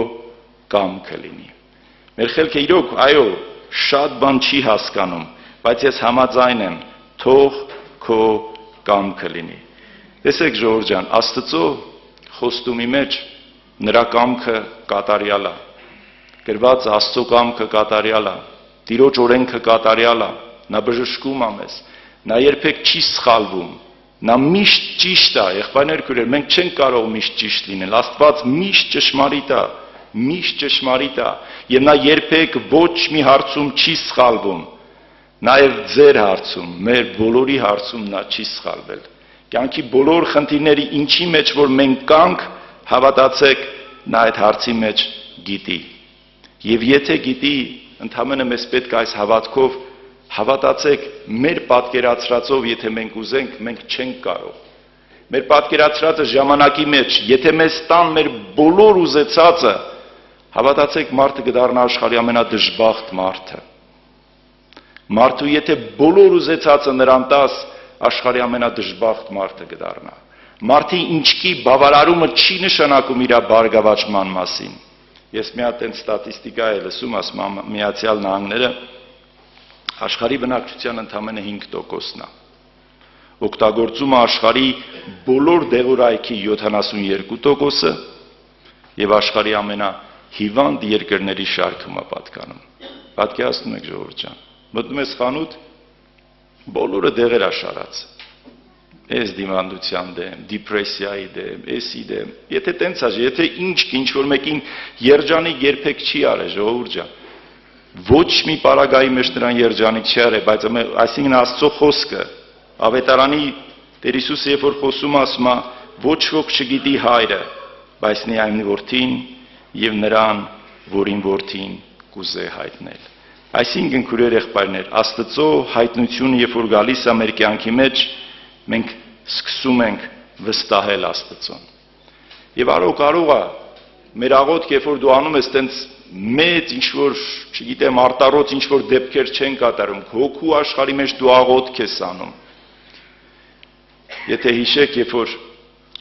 E: կամքը լինի։ Մեր խելքը իրոք, այո, շատ բան չի հասկանում, բայց ես համաձայն եմ, թող քո կամքը լինի։ Տեսեք ժողովուրդ ջան, Աստծո խոստումի մեջ նրա կամքը կատարյալ է։ Գրված Աստծո կամքը կատարյալ է, Տիրոջ օրենքը կատարյալ է, նա բժշկում է մեզ, նա երբեք չի սխալվում, նա միշտ ճիշտ է, եղբայրներ քույրեր, մենք չենք կարող միշտ ճիշտ լինել, Աստված միշտ ճշմարիտ է, միշտ ճշմարիտ է, եւ նա երբեք ոչ մի հարցում չի սխալվում, նաեւ ձեր հարցում, մեր բոլորի հարցում նա չի սխալվել։ Կյանքի բոլոր խնդիրների ինչի մեջ որ մենք կանք, հավատացեք, նա այդ հարցի մեջ գիտի։ Եվ եթե գիտի, ընդհանրապես մեզ պետք է այս հավատքով հավատացեք, մեր պատկերացրածով, եթե մենք ուզենք, մենք չենք կարող։ Մեր պատկերացրածը ժամանակի մեջ, եթե մեզ տան մեր բոլոր ուզեցածը, հավատացեք, մարդը կդառնա աշխարհի ամենադժբախտ մարդը։ Մարդու եթե բոլոր ուզեցածը նրան տաս, աշխարհի ամենադժբախտ մարդը կդառնա։ Մարդի ինչքի բավարարումը չի նշանակում իր բարգավաճման մասին։ Ես մի հատ այն ստատիստիկա եմ լսում, ասում եմ Միացյալ Նահանգները աշխարհի բնակչության ընդամենը 5%-ն է։ Օգտագործում է աշխարհի բոլոր դեղորայքի 72%-ը եւ աշխարհի ամենահիվանդ երկրների շարքում է պատկանում։ Պատկերացնում եք ժողովուրդ ջան։ Մտնում ես խանութ, բոլորը դեղեր է շարած։ Ես դիմանդության դեմ, դիպրեսիայի դեմ, էսի դեմ։ Եթե տենց է, եթե ինչ որ մեկին երջանիկ երբեք չի արել, ժողովուրդ ջան։ Ոչ մի պարագայի մեջ նրան երջանիկ չի արել, բայց այսինքն Աստծո խոսքը, Ավետարանի Տեր Հիսուսը երբ որ խոսում ասում է, ոչ ոք չգիտի հայրը, բայց միայն որդին եւ նրան, որին որդին կուզե հայտնել։ Այսինքն քույրեր եղբայրներ, Աստծո հայտնությունը երբ որ գալիս է մեր կյանքի մեջ, մենք սկսում ենք վստահել Աստծուն։ Եվ կարող է մեր աղոթքը, երբ որ դու անում ես տենց մեծ ինչ-որ, չգիտեմ, արտառոց ինչ-որ դեպքեր չեն կատարում, հոգու աշխարհի մեջ դու աղոթք ես անում։ Եթե հիշեք, երբ որ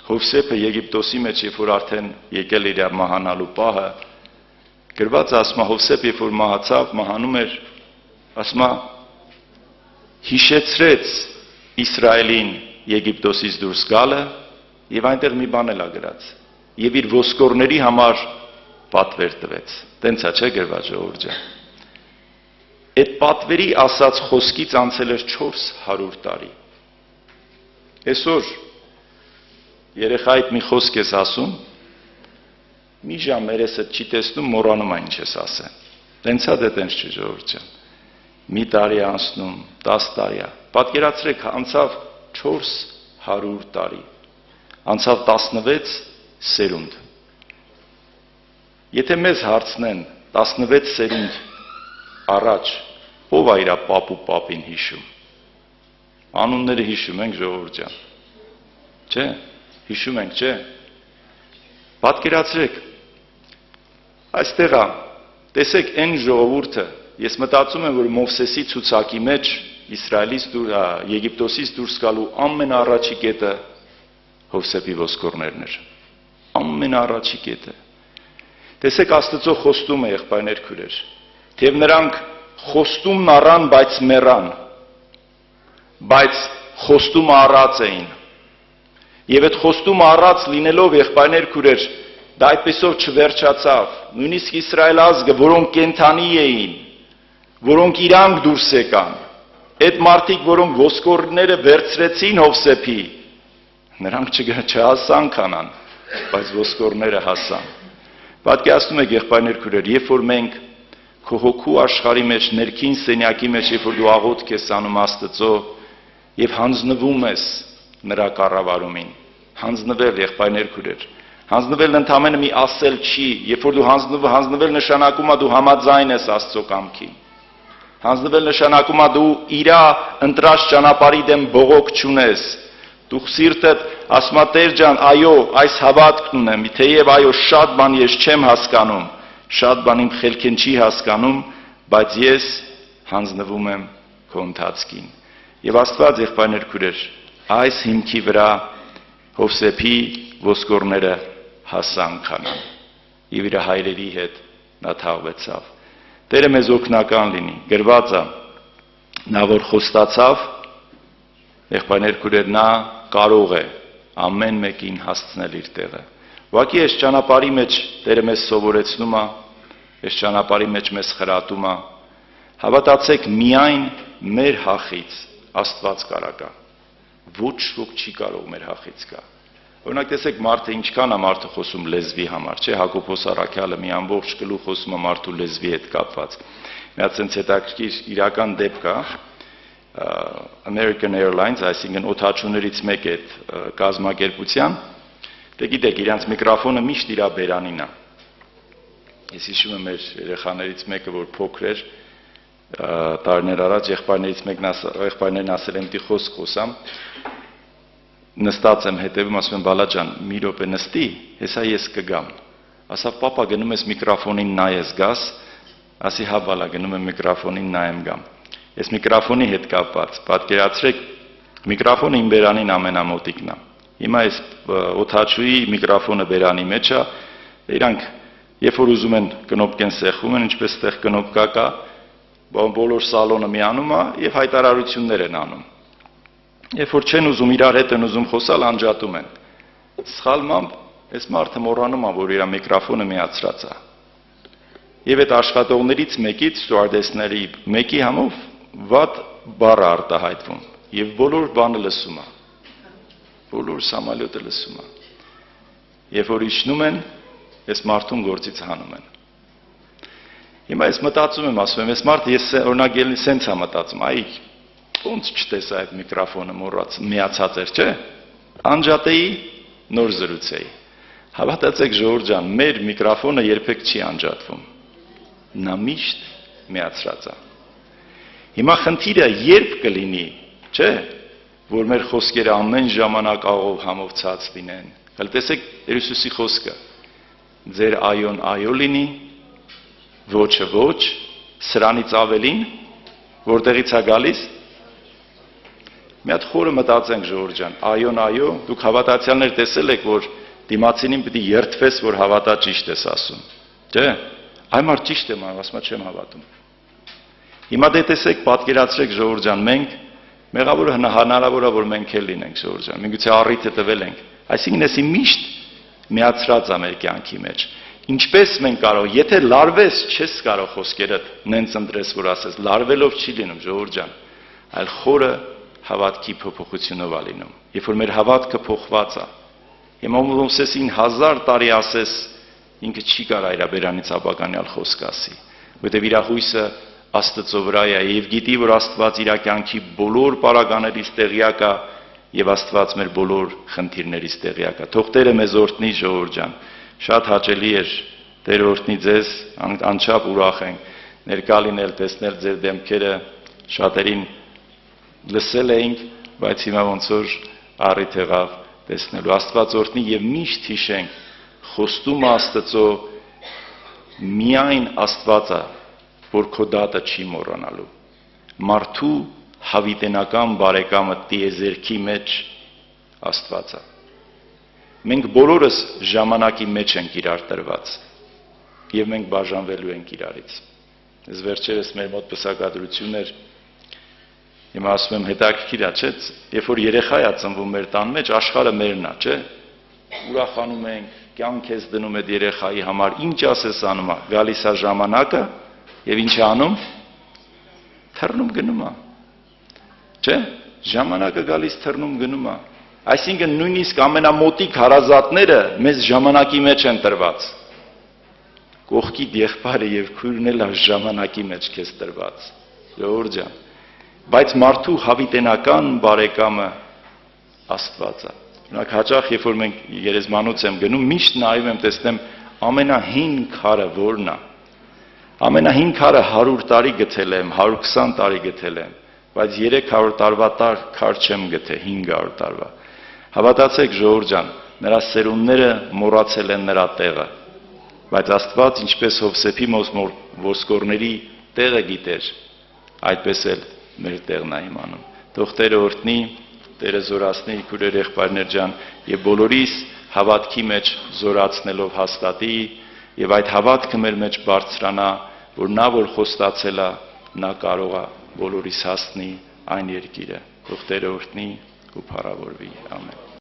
E: Հովսեփը Եգիպտոսի մեջ, երբ որ արդեն եկել իր մահանալու պահը, գրված ասում է Հովսեփ, երբ որ մահացավ, մահանում էր, ասում է հիշեցրեց Իսրայելին Եգիպտոսից դուրս գալը եւ այնտեղ մի բան էլ ա գրած եւ իր ոսկորների համար պատվեր տվեց։ Տենց է, չէ՞ գրված ժողովուրդ ջան։ Այդ պատվերի ասած խոսքից անցել էր 400 տարի։ Այսօր երեխայիդ մի խոսք ես ասում, մի ժամ երեսդ չի տեսնում, մոռանում այն ինչ ես ասել։ Տենց է դե տենց չի ժողովուրդ ջան։ Մի տարի անցնում, 10 տարի է։ Պատկերացրեք, անցավ 400 տարի, անցավ 16 սերունդ։ Եթե մեզ հարցնեն 16 սերունդ առաջ, ով է իր պապ ու պապին հիշում։ Անունները հիշում ենք ժողովուրդ ջան։ Չէ՞, հիշում ենք, չէ՞։ Պատկերացրեք, այստեղ է, տեսեք այն ժողովուրդը, ես մտածում եմ, որ Մովսեսի ցուցակի մեջ Իսրայելից Եգիպտոսից դուրս գալու ամենաառաջի կետը Հովսեփի ոսկորներն էր։ Ամենաառաջի կետը։ Տեսեք Աստծո խոստումը, եղբայրներ քույրեր, թեև նրանք խոստումն առան, բայց մեռան, բայց խոստումը առած էին։ Եվ այդ խոստումը առած լինելով, եղբայրներ քույրեր, դա այդպեսով չվերջացավ։ Նույնիսկ Իսրայել ազգը, որոնք կենդանի էին, որոնք իրանք դուրս եկան, այդ մարդիկ, որոնք ոսկորները վերցրեցին Հովսեփի, նրանք չհասան Քանան, բայց ոսկորները հասան։ Պատկերացնում եք, եղբայրներ քույրեր, երբ որ մենք քո հոգու աշխարհի մեջ, ներքին սենյակի մեջ, երբ որ դու աղոթք ես անում Աստծո եւ հանձնվում ես նրա կառավարումին, հանձնվել եղբայրներ քուրեր, հանձնվել ընդամենը մի ասել չի, երբ որ դու հանձնվել նշանակում է դու համաձայն ես Աստծո կամքին, հանձնվել նշանակում է դու իրա ընտրած ճանապարհի դեմ բողոք չունես, դու սիրտդ ասում ես Տեր ջան, այո, այս հավատքն ունեմ, թեև այո շատ բան ես չեմ հասկանում, շատ բան իմ խելքեն չի հասկանում, բայց ես հանձնվում եմ քո ընթացքին։ Եվ Աստված եղբայրներ քուրեր, այս հիմքի վրա Հովսեփի ոսկորները հասան Քանան։ Եվ իր հայրերի հետ նա թաղվեցավ։ Տերը մեզ օգնական լինի։ Գրված է, նա որ խոստացավ, եղբայրներ քուրեր, նա կարող է ամեն մեկին հասցնել իր տեղը։ Ուղղակի այս ճանապարհի մեջ Տերը մեզ սովորեցնում է, այս ճանապարհի մեջ մեզ խրատում է։ Հավատացեք, միայն մեր հախից Աստված կարա գա։ Ոչ ոք չի կարող մեր հախից գա։ Օրինակ տեսեք, մարդը ինչքան է մարդը խոսում լեզվի համար, չէ՞, Հակոբոս Առաքյալը մի ամբողջ գլուխ խոսում է մարդու լեզվի հետ կապված։ Մի հատ sense հետաքրքիր իրական դեպք է, American Airlines, այսինքն օդաչուներից մեկ է կազմակերպության, դե գիտեք, իրանց միկրոֆոնը միշտ իր բերանին է։ Ես հիշում եմ մեր երեխաներից մեկը, որ փոքր էր, տարիներ առաջ եղբայրներն ասել են՝ «Դի խոսք խոսամ», նստած եմ հետևում, ասում եմ՝ «Բալա ջան, մի րոպե նստի, հեսա ես կգամ»։ Ասավ՝ «Պապա, գնում ես միկրոֆոնին նայես գաս»։ Ասի՝ «Հա բալա, գնում եմ միկրոֆոնին նայեմ գամ»։ Ես միկրոֆոնի հետ կապված, պատկերացրեք, միկրոֆոնը իմ բերանին ամենամոտիկն է։ Հիմա այս օդաչուի միկրոֆոնը բերանի մեջ է, իրանք երբ որ ուզում են կնոպկեն սեղվում են, ինչպես այդտեղ կնոպկա կա, բոլոր սալոնը միանում է եւ հայտարարություններ են անում։ Երբ որ չեն ուզում իրար հետ են ուզում խոսալ, անջատում են։ Սխալմամբ այս մարդը մոռանում է, որ իր միկրոֆոնը միացրած է։ Եվ այդ աշխատողներից մեկից, ստյուարդեսների մեկի համով վատ բառ արտահայտվում եւ բոլոր բանը լսում է։ Բոլոր սամալյոտը լսում է։ Երբ որ իջնում են, այս մարդուն գործից հանում են։ Հիմա ես մտածում եմ, ասում եմ, այս մարդը ես օրինակ ելնի սենց է մտածում, այ ոնց չտեսա այդ միկրոֆոնը մոռաց միացած էր, չէ՞։ Անջատեի, նոր զրուցեի։ Հավատացեք ժողովուրդ ջան, մեր միկրոֆոնը երբեք չի անջատվում։ Նա միշտ միացրած է։ Հիմա խնդիրը երբ կլինի, չէ՞, որ մեր խոսքերը ամեն ժամանակ աղով համով ցած լինեն։ Հələ տեսեք Հիսուսի խոսքը։ Ձեր այոն այո լինի, ոչը ոչ, սրանից ավելին, որտեղից է գալիս։ Մի հատ խորը մտածենք ժողովուրդ ջան, այոն այո, դուք հավատացյալներ տեսել եք, որ դիմացինին պետք է երդվես, որ հավատա ճիշտ ես ասում։ Չէ՞։ Այ մարդ ճիշտ եմ ասում, չեմ հավատում։ Հիմա դե տեսեք, պատկերացրեք ժողովուրդ ջան, մենք մեղավոր հնարավոր է, որ մենք էլ լինենք ժողովուրդ ջան, միգուցե առիթը տվել ենք։ Այսինքն էսի միշտ միացրած է մեր կյանքի մեջ։ Ինչպես մենք կարող, եթե լարվես, չես կարող խոսքերդ նենց ընտրես, որ ասես, լարվելով չի լինում ժողովուրդ ջան, այլ խորը հավատքի փոփոխությունով է լինում։ Երբ որ մեր հավատքը փոխված է, հիմա Մովսեսին 1000 տարի ասես, ինքը չի կարող իր բերանից ապականյալ խոսք ասի, որտեղ իր հույսը Աստծո վրա է եւ գիտի, որ Աստված իր կյանքի բոլոր պարագաներից տեղյակ է եւ Աստված մեր բոլոր խնդիրներից տեղյակ է։ Թող Տերը մեզ օրհնի ժողովուրդ ջան։ Շատ հաճելի էր Տեր օրհնի ձեզ, անչափ ուրախ ենք ներկա լինել, տեսնել ձեր դեմքերը, շատերին լսել էինք, բայց հիմա ոնց որ առիթ եղավ տեսնելու։ Աստված օրհնի եւ միշտ հիշենք, խոստումը Աստծո միայն Աստված է, որ քո դատը չի մոռանալու։ Մարդու հավիտենական բարեկամը տիեզերքի մեջ Աստված է։ Մենք բոլորս ժամանակի մեջ ենք իրար տրված եւ մենք բաժանվելու ենք իրարից։ Ես վերջերս մեր մոտ պսակադրություններ հիմա ասում եմ հետաքրքիր է, չէ՞, երբ որ երեխա է ծնվում մեր տան մեջ, աշխարհը մերն է, չէ՞։ Ուրախանում ենք, կյանք ես դնում այդ երեխայի համար, ինչ ասես անում է, գալիս է ժամանակը եւ ինչ է անում։ Թռնում գնում է։ Չէ՞։ Ժամանակը գալիս թռնում գնում է։ Այսինքն նույնիսկ ամենամոտիկ հարազատները մեզ ժամանակի մեջ են տրված։ կողքիդ եղբայրը եւ քույրն էլ ժամանակի մեջ քեզ տրված։ Ժողովուրդ ջան, բայց մարդու հավիտենական բարեկամը Աստված է։ Օրինակ հաճախ երբ որ մենք գերեզմանոց եմ գնում, միշտ նայում եմ, տեսնեմ ամենահին քարը որն է։ Ամենահին քարը 100 տարի գտել եմ, 120 տարի գտել եմ, բայց 300 տարվա քար չեմ գտել, 500 տարվա։ Հավատացեք ժողովուրդ ջան, նրա սերունդները մոռացել են նրա տեղը, բայց Աստված ինչպես Հովսեփի ոսկորների տեղը գիտեր, այդպես էլ մեր տեղն է իմանում։ Թող Տերը օրհնի, Տերը զորացնի քույրեր եղբայրներ ջան եւ բոլորիս հավատքի մեջ զորացնելով հաստատի եւ այդ հավատքը մեր մեջ բարձրանա, որ նա որ խոստացել է, նա կարող է բոլորիս հաստնի այն երկիրը։ Թող Տերը օրհնի ու փառավորվի։ Ամեն։